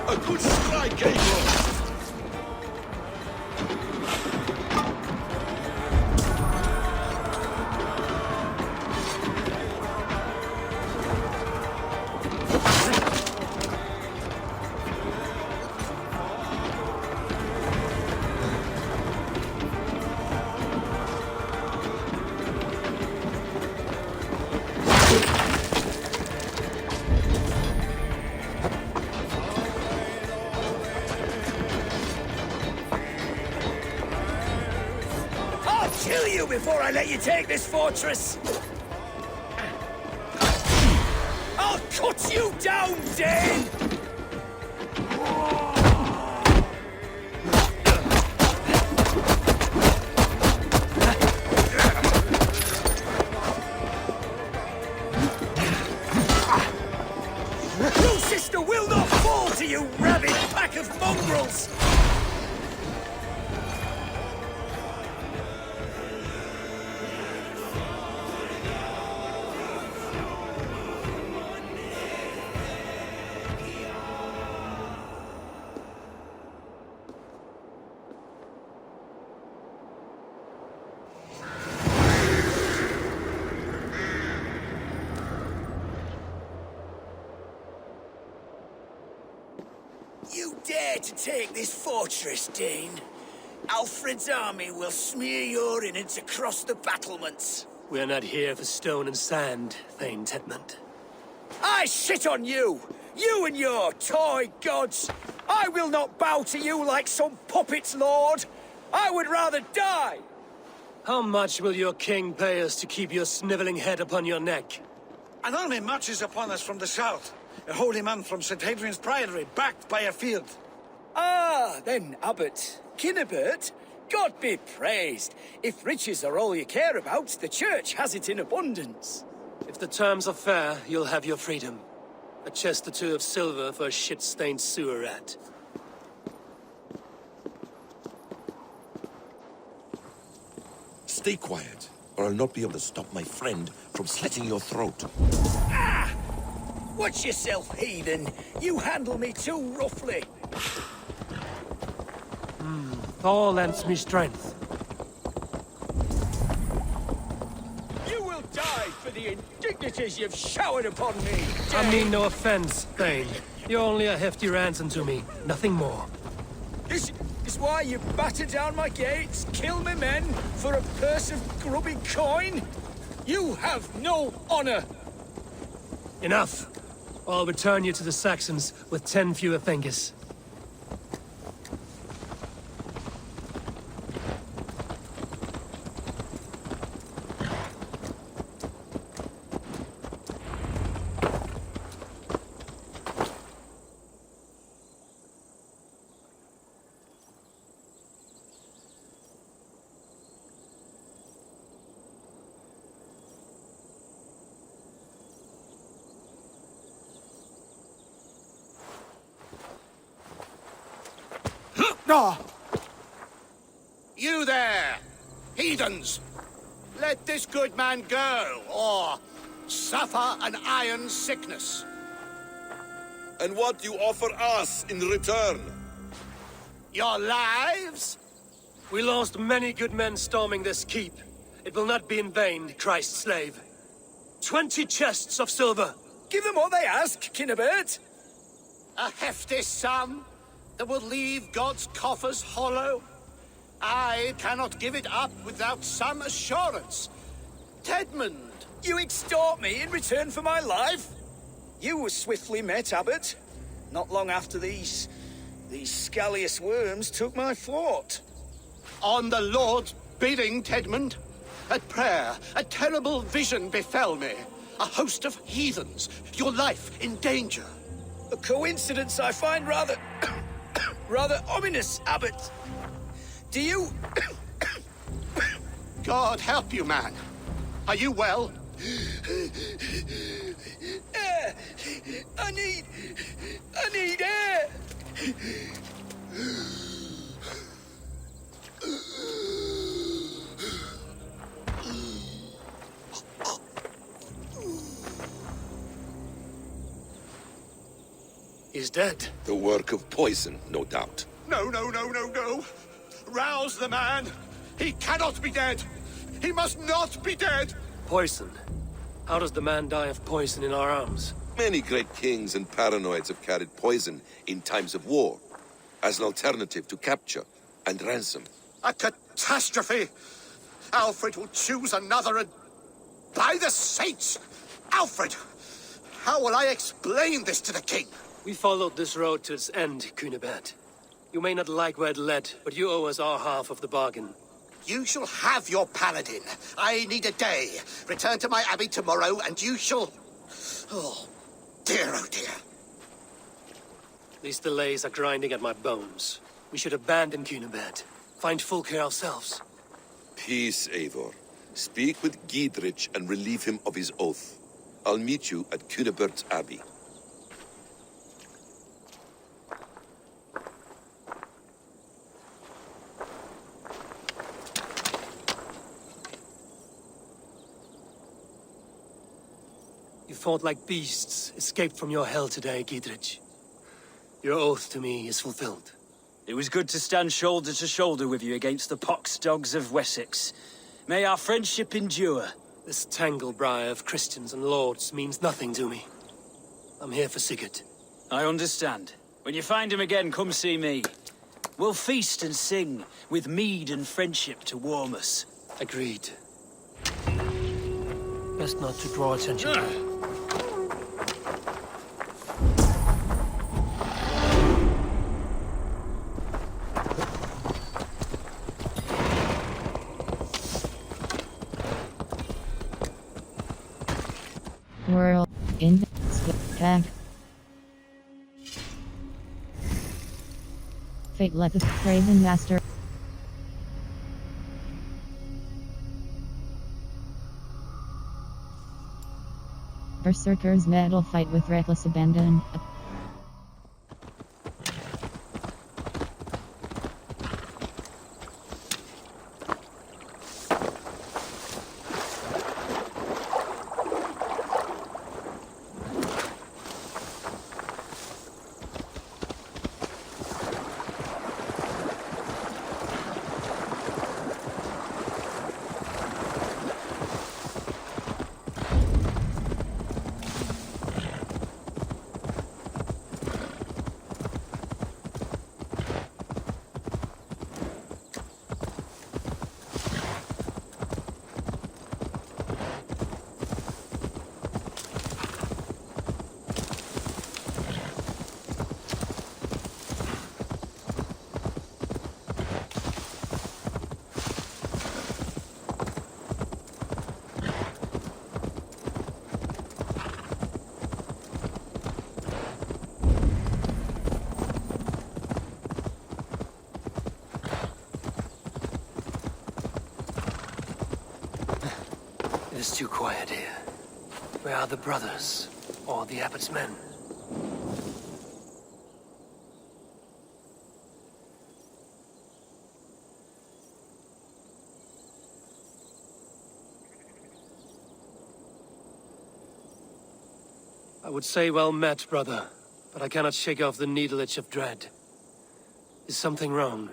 A good strike, Eivor! Kill you before I let you take this fortress! I'll cut you down, Dane! Your sister will not fall to you, rabid pack of mongrels! dare to take this fortress, Dane, Alfred's army will smear your innards across the battlements. We're not here for stone and sand, Thane Tedmund. I shit on you! You and your toy gods! I will not bow to you like some puppet's lord! I would rather die! How much will your king pay us to keep your sniveling head upon your neck? An army marches upon us from the south. A holy man from St. Hadrian's Priory, backed by a field. Ah, then, Abbot. Kinnebert, God be praised. If riches are all you care about, the church has it in abundance. If the terms are fair, you'll have your freedom. A chest or two of silver for a shit-stained sewer rat. Stay quiet, or I'll not be able to stop my friend from slitting your throat. Ah! Watch yourself, heathen. You handle me too roughly. Thor lends me strength. You will die for the indignities you've showered upon me. I mean no offense, Thane. You're only a hefty ransom to me, nothing more. This is why you batter down my gates, kill me men, for a purse of grubby coin? You have no honor! Enough! I'll return you to the Saxons with 10 fewer fingers. You there, heathens! Let this good man go, or suffer an iron sickness. And what do you offer us in return? Your lives? We lost many good men storming this keep. It will not be in vain, Christ's slave. 20 chests of silver. Give them what they ask, Kinnebert. A hefty sum that will leave God's coffers hollow? I cannot give it up without some assurance. Tedmund! You extort me in return for my life? You were swiftly met, Abbot. Not long after these scallious worms took my fort. On the Lord's bidding, Tedmund. At prayer, a terrible vision befell me. A host of heathens, your life in danger. A coincidence I find rather... rather ominous, Abbot. Do you... God help you, man. Are you well? Air! I need air! He's dead. The work of poison, no doubt. No. Rouse the man. He cannot be dead. He must not be dead. Poison. How does the man die of poison in our arms? Many great kings and paranoids have carried poison in times of war, as an alternative to capture and ransom. A catastrophe. Alfred will choose another and... By the saints! Alfred! How will I explain this to the king? We followed this road to its end, Cunibert. You may not like where it led, but you owe us our half of the bargain. You shall have your paladin. I need a day. Return to my abbey tomorrow, and you shall... Oh dear. These delays are grinding at my bones. We should abandon Cunibert. Find Fulke ourselves. Peace, Eivor. Speak with Giedrich and relieve him of his oath. I'll meet you at Cunebert's Abbey. You fought like beasts, escaped from your hell today, Giedrich. Your oath to me is fulfilled. It was good to stand shoulder to shoulder with you against the pox dogs of Wessex. May our friendship endure. This tanglebriar of Christians and lords means nothing to me. I'm here for Sigurd. I understand. When you find him again, come see me. We'll feast and sing, with mead and friendship to warm us. Agreed. Best not to draw attention. World in tag. Fate let the Craven Master. Berserkers metal fight with reckless abandon. It is too quiet here. Where are the brothers? Or the Abbot's men? I would say well met, brother, but I cannot shake off the needle itch of dread. Is something wrong?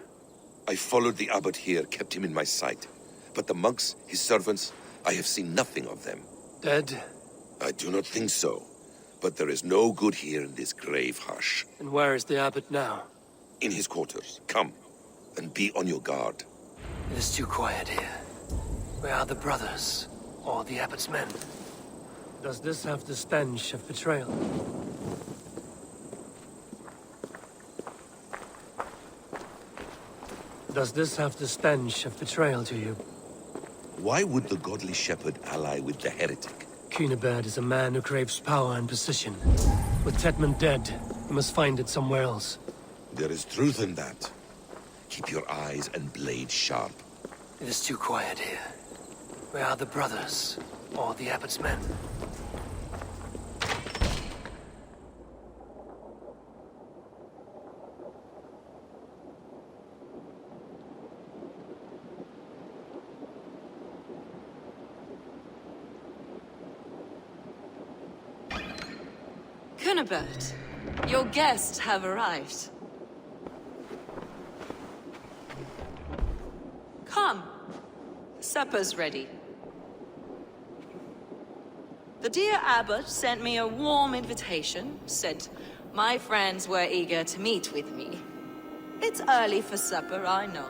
I followed the abbot here, kept him in my sight. But the monks, his servants, I have seen nothing of them. Dead? I do not think so. But there is no good here in this grave hush. And where is the abbot now? In his quarters. Come, and be on your guard. It is too quiet here. Where are the brothers? Or the abbot's men? Does this have the stench of betrayal? Does this have the stench of betrayal to you? Why would the godly shepherd ally with the heretic? Cunibert is a man who craves power and position. With Tedman dead, he must find it somewhere else. There is truth in that. Keep your eyes and blade sharp. It is too quiet here. Where are the brothers? Or the abbot's men? Cunibert, your guests have arrived. Come. Supper's ready. The dear abbot sent me a warm invitation, said my friends were eager to meet with me. It's early for supper, I know.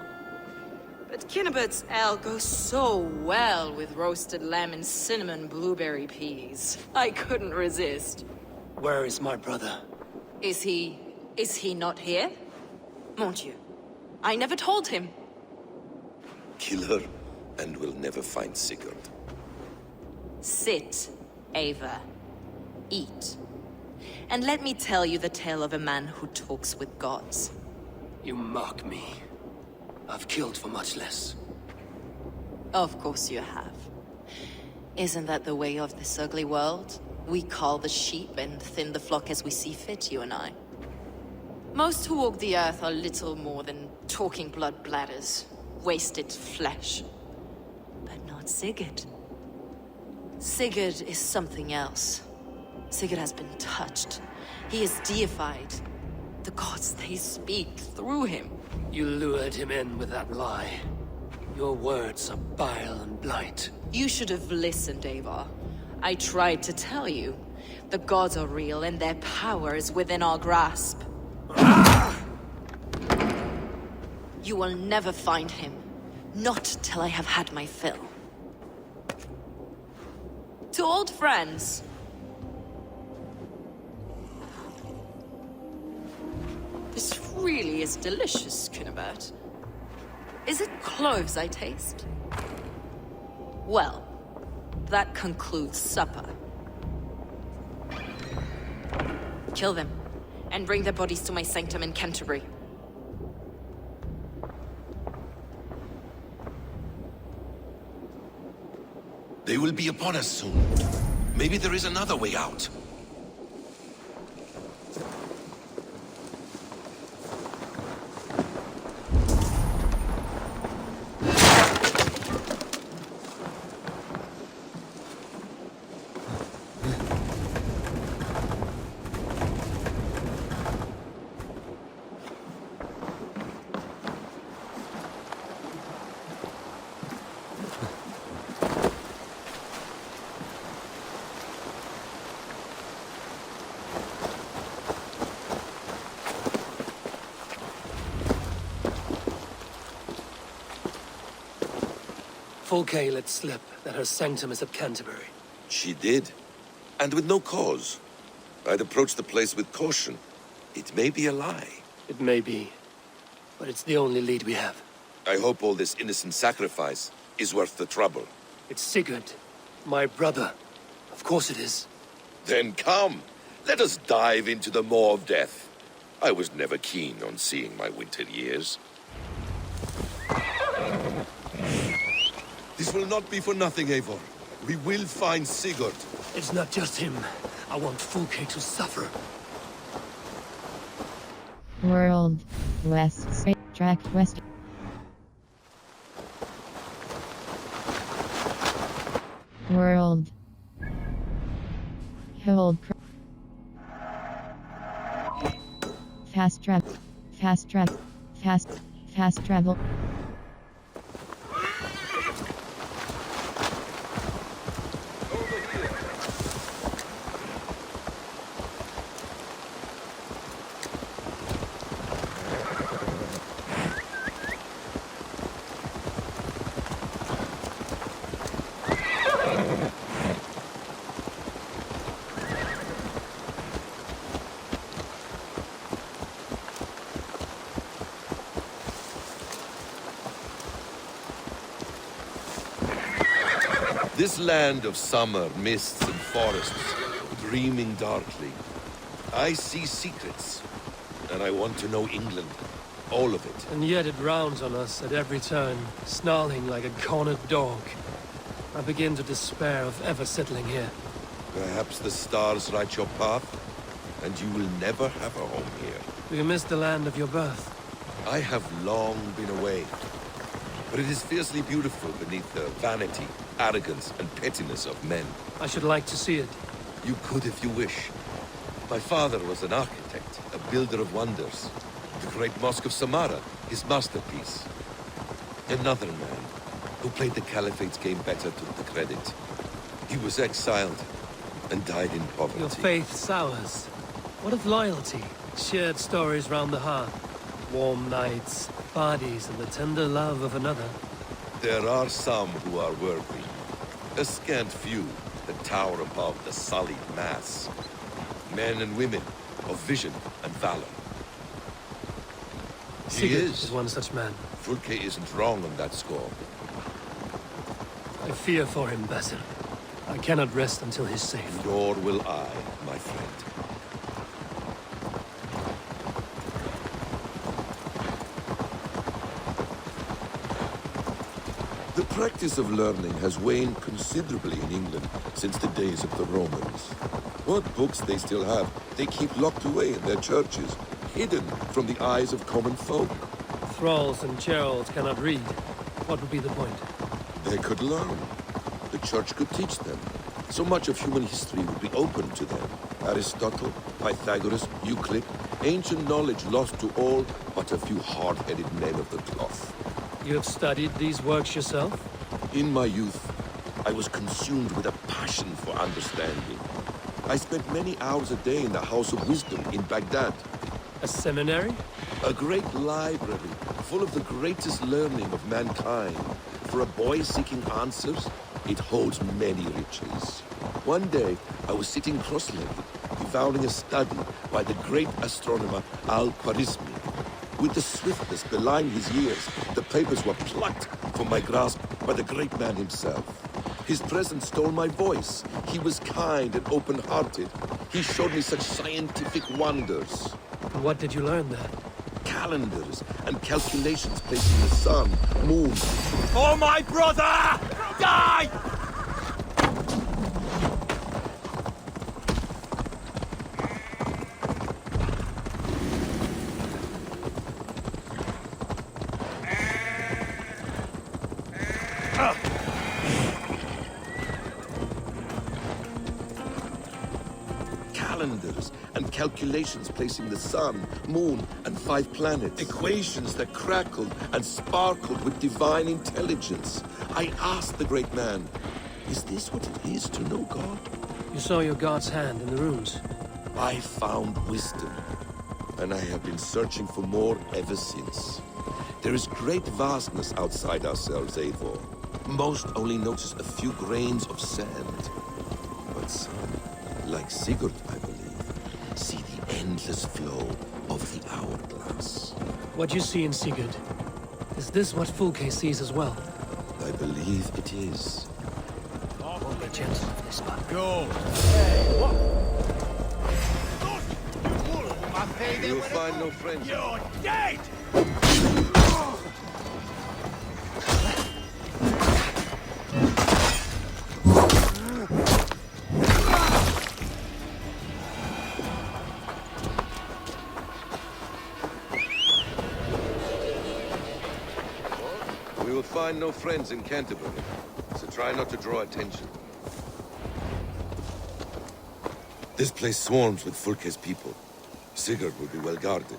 But Cunibert's ale goes so well with roasted lamb and cinnamon blueberry peas. I couldn't resist. Where is my brother? Is he not here? Mon Dieu, I never told him. Kill her, and we'll never find Sigurd. Sit, Eivor. Eat. And let me tell you the tale of a man who talks with gods. You mock me. I've killed for much less. Of course you have. Isn't that the way of this ugly world? We cull the sheep and thin the flock as we see fit, you and I. Most who walk the earth are little more than talking blood bladders, wasted flesh. But not Sigurd. Sigurd is something else. Sigurd has been touched. He is deified. The gods, they speak through him. You lured him in with that lie. Your words are bile and blight. You should have listened, Eivor. I tried to tell you. The gods are real and their power is within our grasp. You will never find him. Not till I have had my fill. To old friends. This really is delicious, Kunibert. Is it cloves I taste? Well, that concludes supper. Kill them, and bring their bodies to my sanctum in Canterbury. They will be upon us soon. Maybe there is another way out. Fulke let slip that her sanctum is at Canterbury. She did. And with no cause. I'd approach the place with caution. It may be a lie. It may be, but it's the only lead we have. I hope all this innocent sacrifice is worth the trouble. It's Sigurd, my brother. Of course it is. Then come, let us dive into the maw of death. I was never keen on seeing my winter years. This will not be for nothing, Eivor. We will find Sigurd. It's not just him. I want Fulke to suffer. World. West. Straight track west. World. Hold. Fast travel. Fast travel. Fast travel. This land of summer, mists and forests, dreaming darkly. I see secrets, and I want to know England. All of it. And yet it rounds on us at every turn, snarling like a cornered dog. I begin to despair of ever settling here. Perhaps the stars write your path, and you will never have a home here. Do you miss the land of your birth? I have long been away. But it is fiercely beautiful beneath the vanity, arrogance, and pettiness of men. I should like to see it. You could if you wish. My father was an architect, a builder of wonders. The great Mosque of Samarra, his masterpiece. Another man who played the Caliphate's game better took the credit. He was exiled and died in poverty. Your faith sours. What of loyalty? Shared stories round the hearth. Warm nights, parties, and the tender love of another. There are some who are worthy. A scant few that tower above the sullied mass. Men and women of vision and valor. Sigurd is one such man. Fulke isn't wrong on that score. I fear for him, Basim. I cannot rest until he's safe. Nor will I, my friend. The practice of learning has waned considerably in England since the days of the Romans. What books they still have, they keep locked away in their churches, hidden from the eyes of common folk. Thralls and churls cannot read. What would be the point? They could learn. The church could teach them. So much of human history would be open to them. Aristotle, Pythagoras, Euclid, ancient knowledge lost to all but a few hard-headed men of the cloth. You have studied these works yourself? In my youth, I was consumed with a passion for understanding. I spent many hours a day in the House of Wisdom in Baghdad. A seminary? A great library full of the greatest learning of mankind. For a boy seeking answers, it holds many riches. One day, I was sitting cross-legged, devouring a study by the great astronomer Al-Khwarizmi. With the swiftness belying his years, the papers were plucked from my grasp by the great man himself. His presence stole my voice. He was kind and open-hearted. He showed me such scientific wonders. What did you learn there? Calendars and calculations placing the sun, moon... For my brother! Die! Calendars and calculations placing the sun, moon, and 5 planets. Equations that crackled and sparkled with divine intelligence. I asked the great man, is this what it is to know God? You saw your god's hand in the runes. I found wisdom, and I have been searching for more ever since. There is great vastness outside ourselves, Eivor. Most only notice a few grains of sand. But some, like Sigurd, I believe, see the endless flow of the hourglass. What you see in Sigurd, is this what Fulke sees as well? I believe it is. Won't be gentle with this one. Go! You will find no friends. You're dead! We will find no friends in Canterbury, so try not to draw attention. This place swarms with Fulke's people. Sigurd will be well guarded.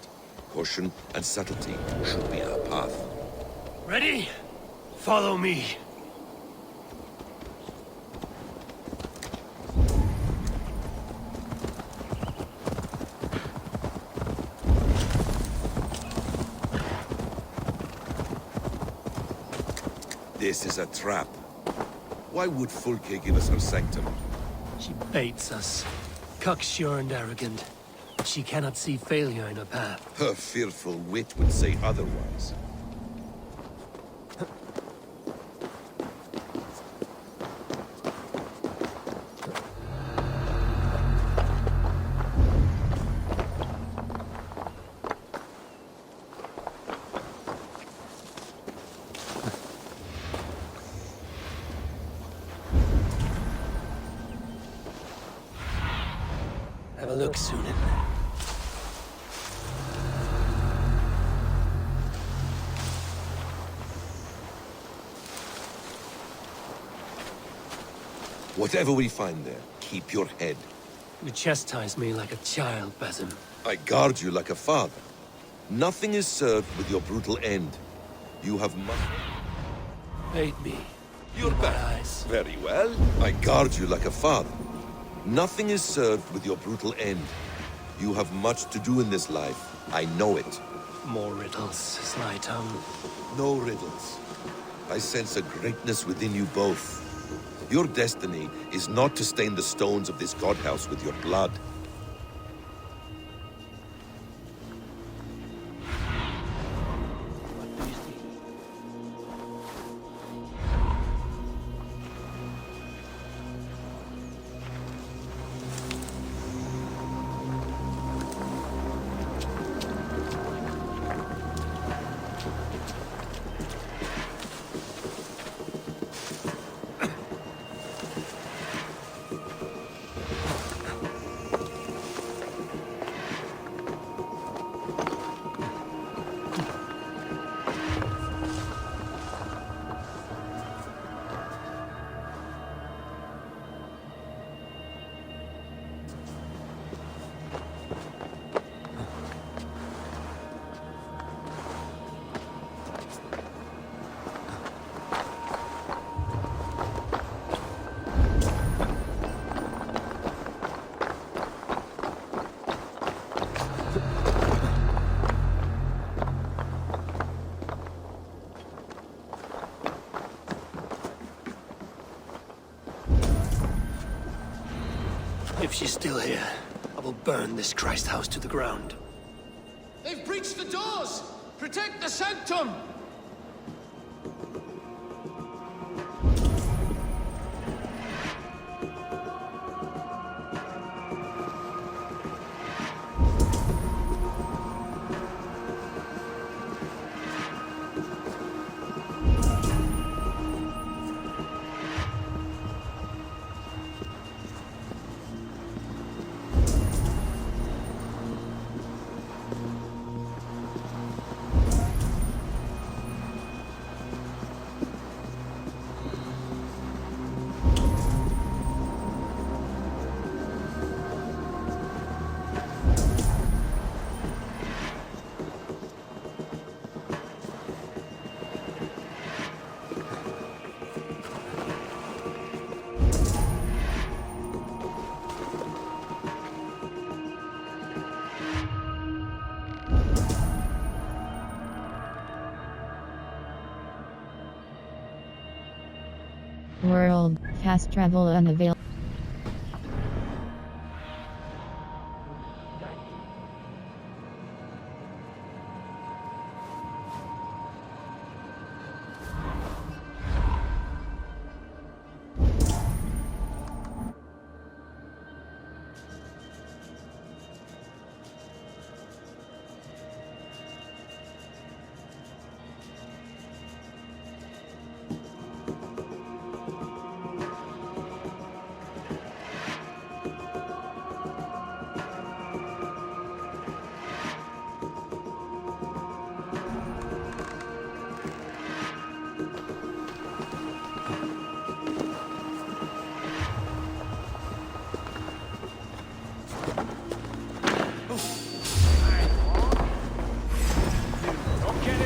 Caution and subtlety should be our path. Ready? Follow me. This is a trap. Why would Fulke give us her sanctum? She baits us. Cocksure and arrogant. She cannot see failure in her path. Her fearful wit would say otherwise. Have a look, Sunan. Whatever we find there, keep your head. You chastise me like a child, Basim. I guard you like a father. Nothing is served with your brutal end. You have Bait me. You're back. Very well. I guard you like a father. Nothing is served with your brutal end. You have much to do in this life. I know it. More riddles, sly tongue. No riddles. I sense a greatness within you both. Your destiny is not to stain the stones of this godhouse with your blood. If she's still here, I will burn this Christ house to the ground. They've breached the doors! Protect the sanctum! World, fast travel unavailable.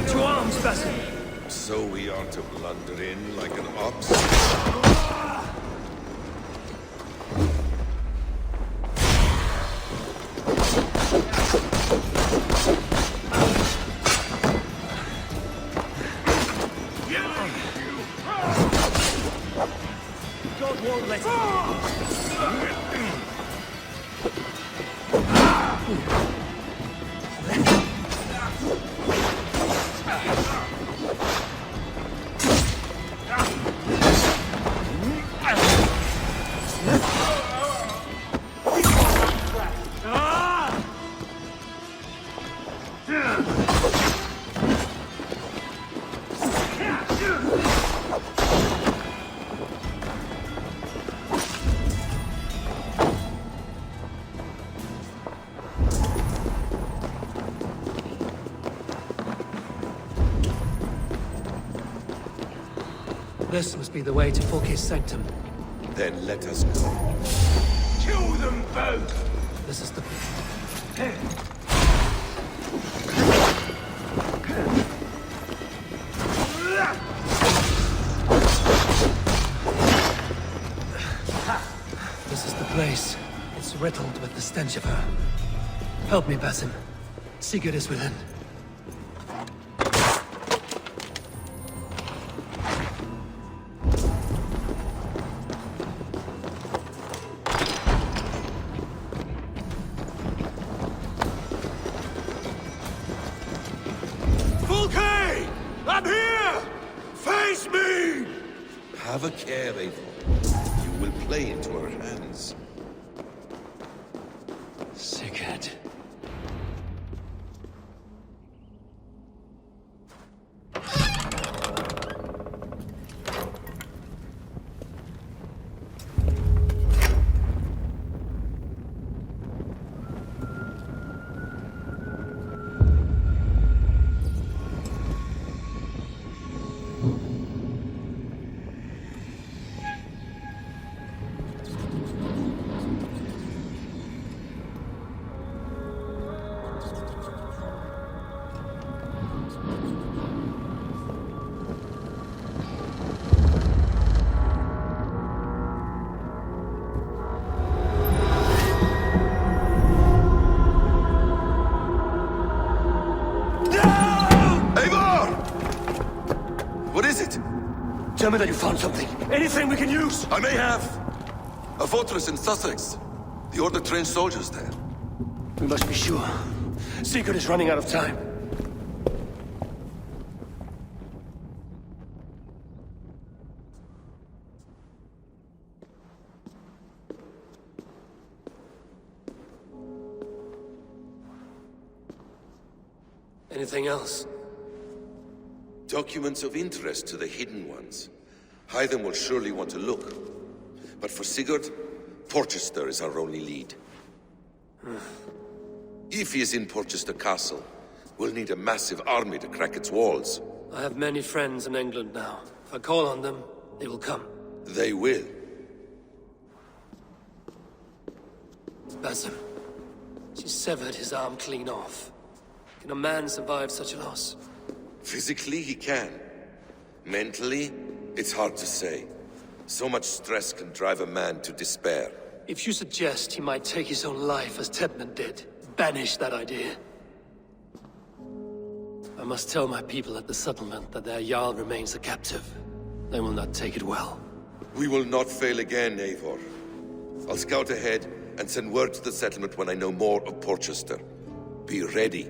To arms, Basim! So we are to blunder in like an ox? God won't let you. This must be the way to Fulke's sanctum. Then let us go. Kill them both! This is the... This is the place. It's riddled with the stench of her. Help me, Basim. Sigurd is within. Fulke! I'm here! Face me! Have a care, Eivor. You will play into our hands. Sigurd. Tell me that you found something. Anything we can use. I may have. A fortress in Sussex. The Order trained soldiers there. We must be sure. Sigurd is running out of time. Anything else? Documents of interest to the Hidden Ones. Hyden will surely want to look. But for Sigurd, Porchester is our only lead. If he is in Porchester Castle, we'll need a massive army to crack its walls. I have many friends in England now. If I call on them, they will come. They will. Basim. She severed his arm clean off. Can a man survive such a loss? Physically, he can. Mentally, it's hard to say. So much stress can drive a man to despair. If you suggest he might take his own life as Tedman did, banish that idea. I must tell my people at the settlement that their Jarl remains a captive. They will not take it well. We will not fail again, Eivor. I'll scout ahead and send word to the settlement when I know more of Porchester. Be ready.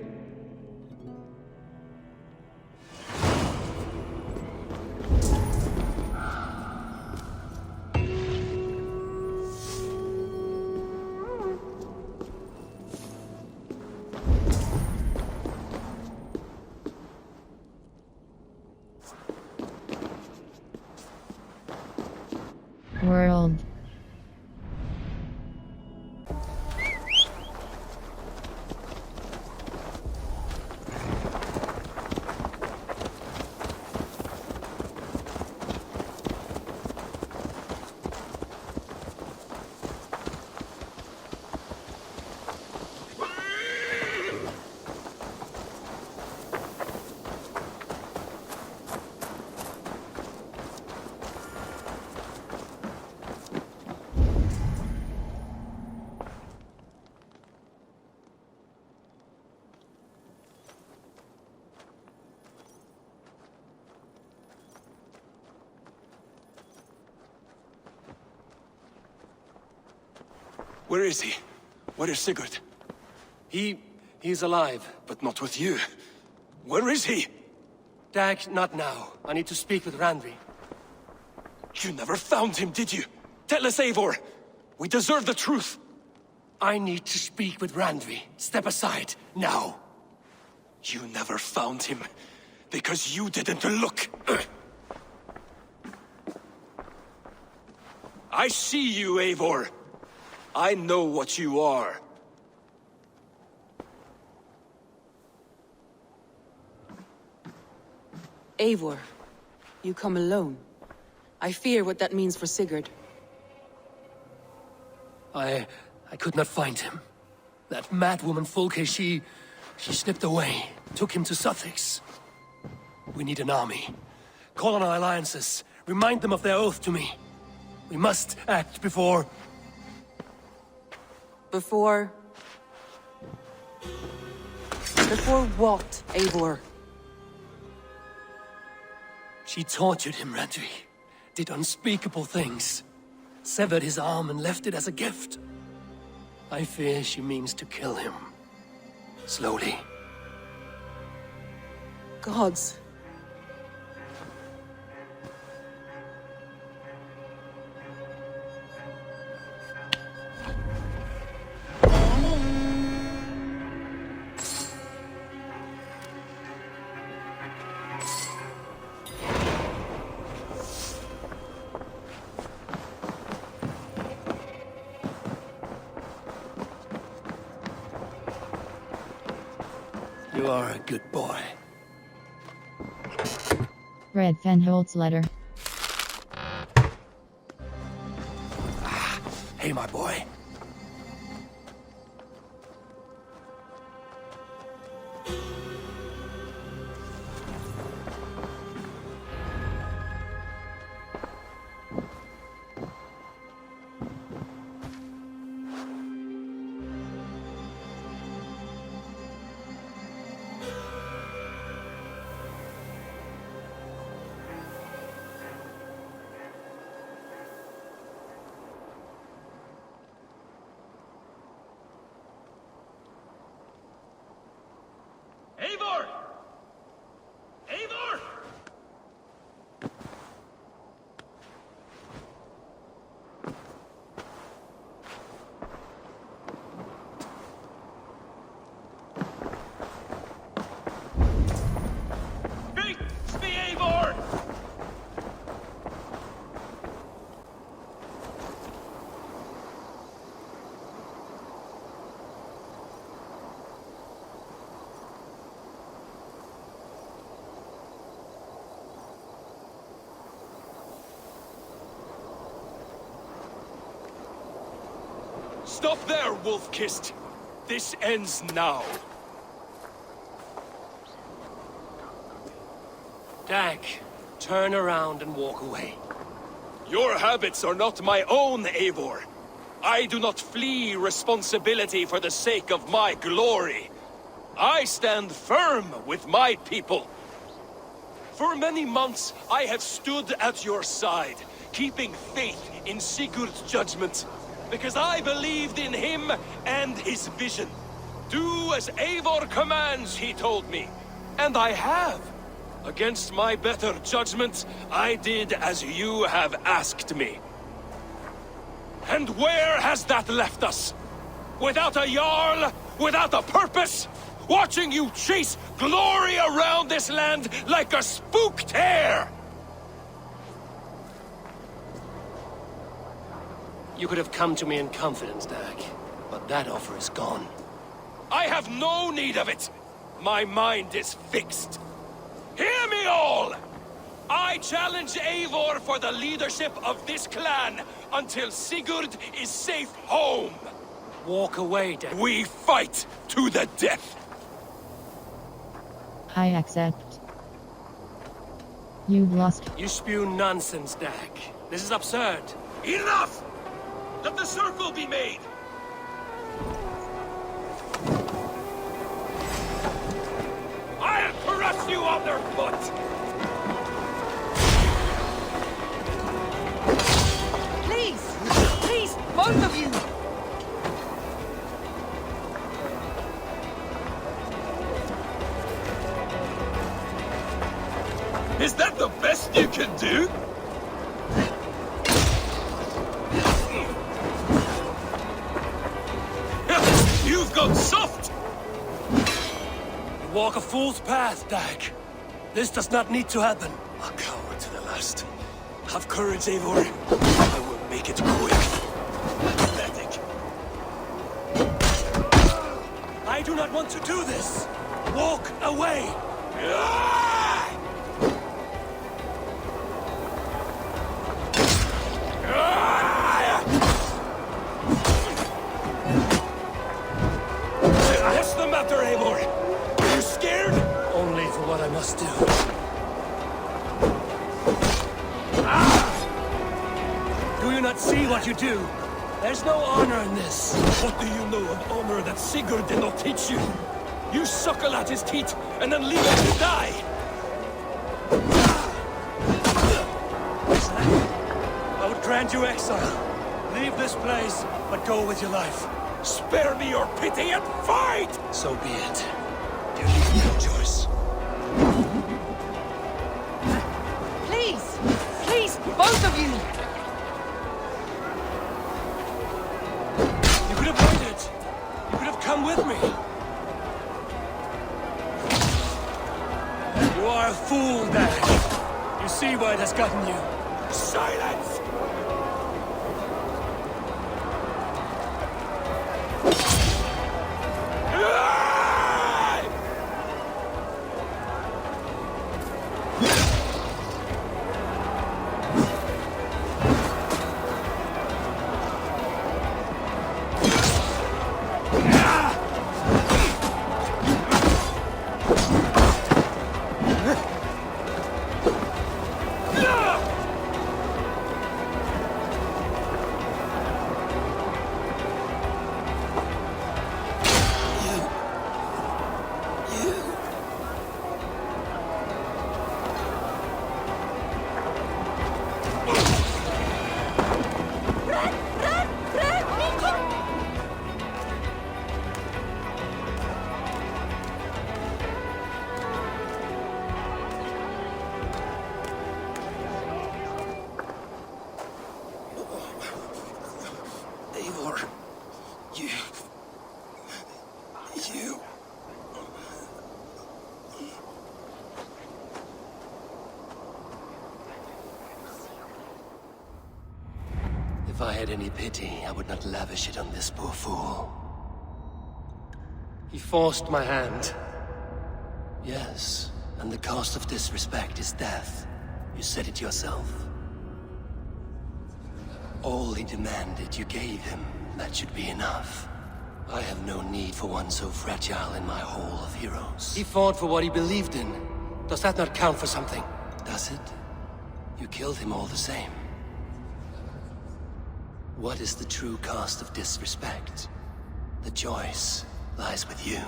World. Where is he? Where is Sigurd? He's alive. But not with you. Where is he? Dag, not now. I need to speak with Randvi. You never found him, did you? Tell us, Eivor! We deserve the truth! I need to speak with Randvi. Step aside, now. You never found him, because you didn't look. I see you, Eivor. I know what you are. Eivor, you come alone. I fear what that means for Sigurd. I could not find him. That madwoman Fulke, she slipped away, took him to Sussex. We need an army. Call on our alliances, remind them of their oath to me. We must act before... Before what, Eivor? She tortured him, Randvi. Did unspeakable things. Severed his arm and left it as a gift. I fear she means to kill him. Slowly. Gods. You are a good boy. Read Fenholt's letter. Hey, my boy. Stop there, wolf-kissed! This ends now. Dag, turn around and walk away. Your habits are not my own, Eivor. I do not flee responsibility for the sake of my glory. I stand firm with my people. For many months, I have stood at your side, keeping faith in Sigurd's judgment, because I believed in him and his vision. Do as Eivor commands, he told me. And I have. Against my better judgment, I did as you have asked me. And where has that left us? Without a Jarl? Without a purpose? Watching you chase glory around this land like a spooked hare! You could have come to me in confidence, Dag, but that offer is gone. I have no need of it! My mind is fixed. Hear me all! I challenge Eivor for the leadership of this clan until Sigurd is safe home. Walk away, Dag. We fight to the death. I accept. You've lost. You spew nonsense, Dag. This is absurd. Enough! Let the circle be made! I'll crush you underfoot! Please! Please, both of you! Is that the best you can do? You've gone soft! You walk a fool's path, Dag. This does not need to happen. A coward to the last. Have courage, Eivor. I will make it quick. Pathetic. I do not want to do this. Walk away. What's the matter, Eivor? Are you scared? Only for what I must do. Do you not see what you do? There's no honor in this. What do you know of honor that Sigurd did not teach you? You suckle at his teeth and then leave him to die! I would grant you exile. Leave this place, but go with your life. Spare me your pity and fight! So be it. You leave me no choice. Please! Please, both of you! You could have waited. You could have come with me. You are a fool, Dag. You see why it has gotten you. Silence! If I had any pity, I would not lavish it on this poor fool. He forced my hand. Yes, and the cost of disrespect is death. You said it yourself. All he demanded, you gave him. That should be enough. I have no need for one so fragile in my hall of heroes. He fought for what he believed in. Does that not count for something? Does it? You killed him all the same. What is the true cost of disrespect? The choice lies with you.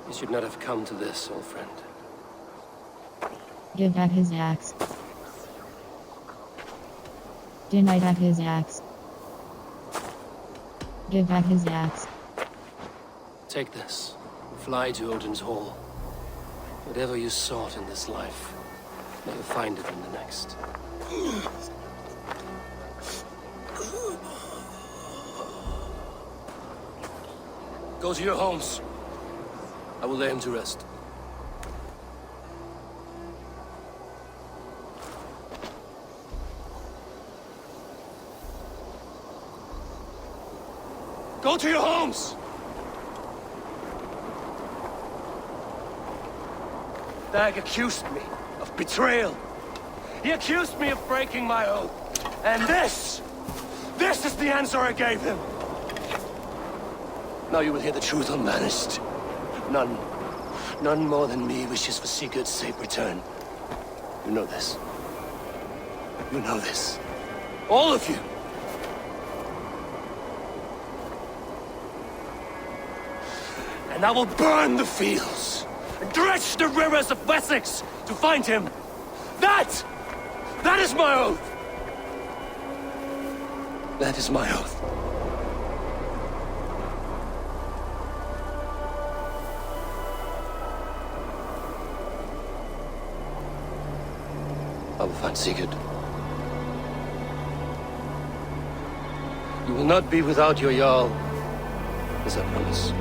You should not have come to this, old friend. Give back his axe. Deny back his axe. Give back his axe. Take this. Fly to Odin's Hall. Whatever you sought in this life, may you find it in the next. Go to your homes. I will lay him to rest. Go to your homes! Dag accused me of betrayal. He accused me of breaking my oath. And this is the answer I gave him. Now you will hear the truth unmanaged. None more than me wishes for Sigurd's safe return. You know this. You know this. All of you. And I will burn the fields and dredge the rivers of Wessex to find him. That is my oath. That is my oath. I will find Sigurd. You will not be without your Jarl, as I promise.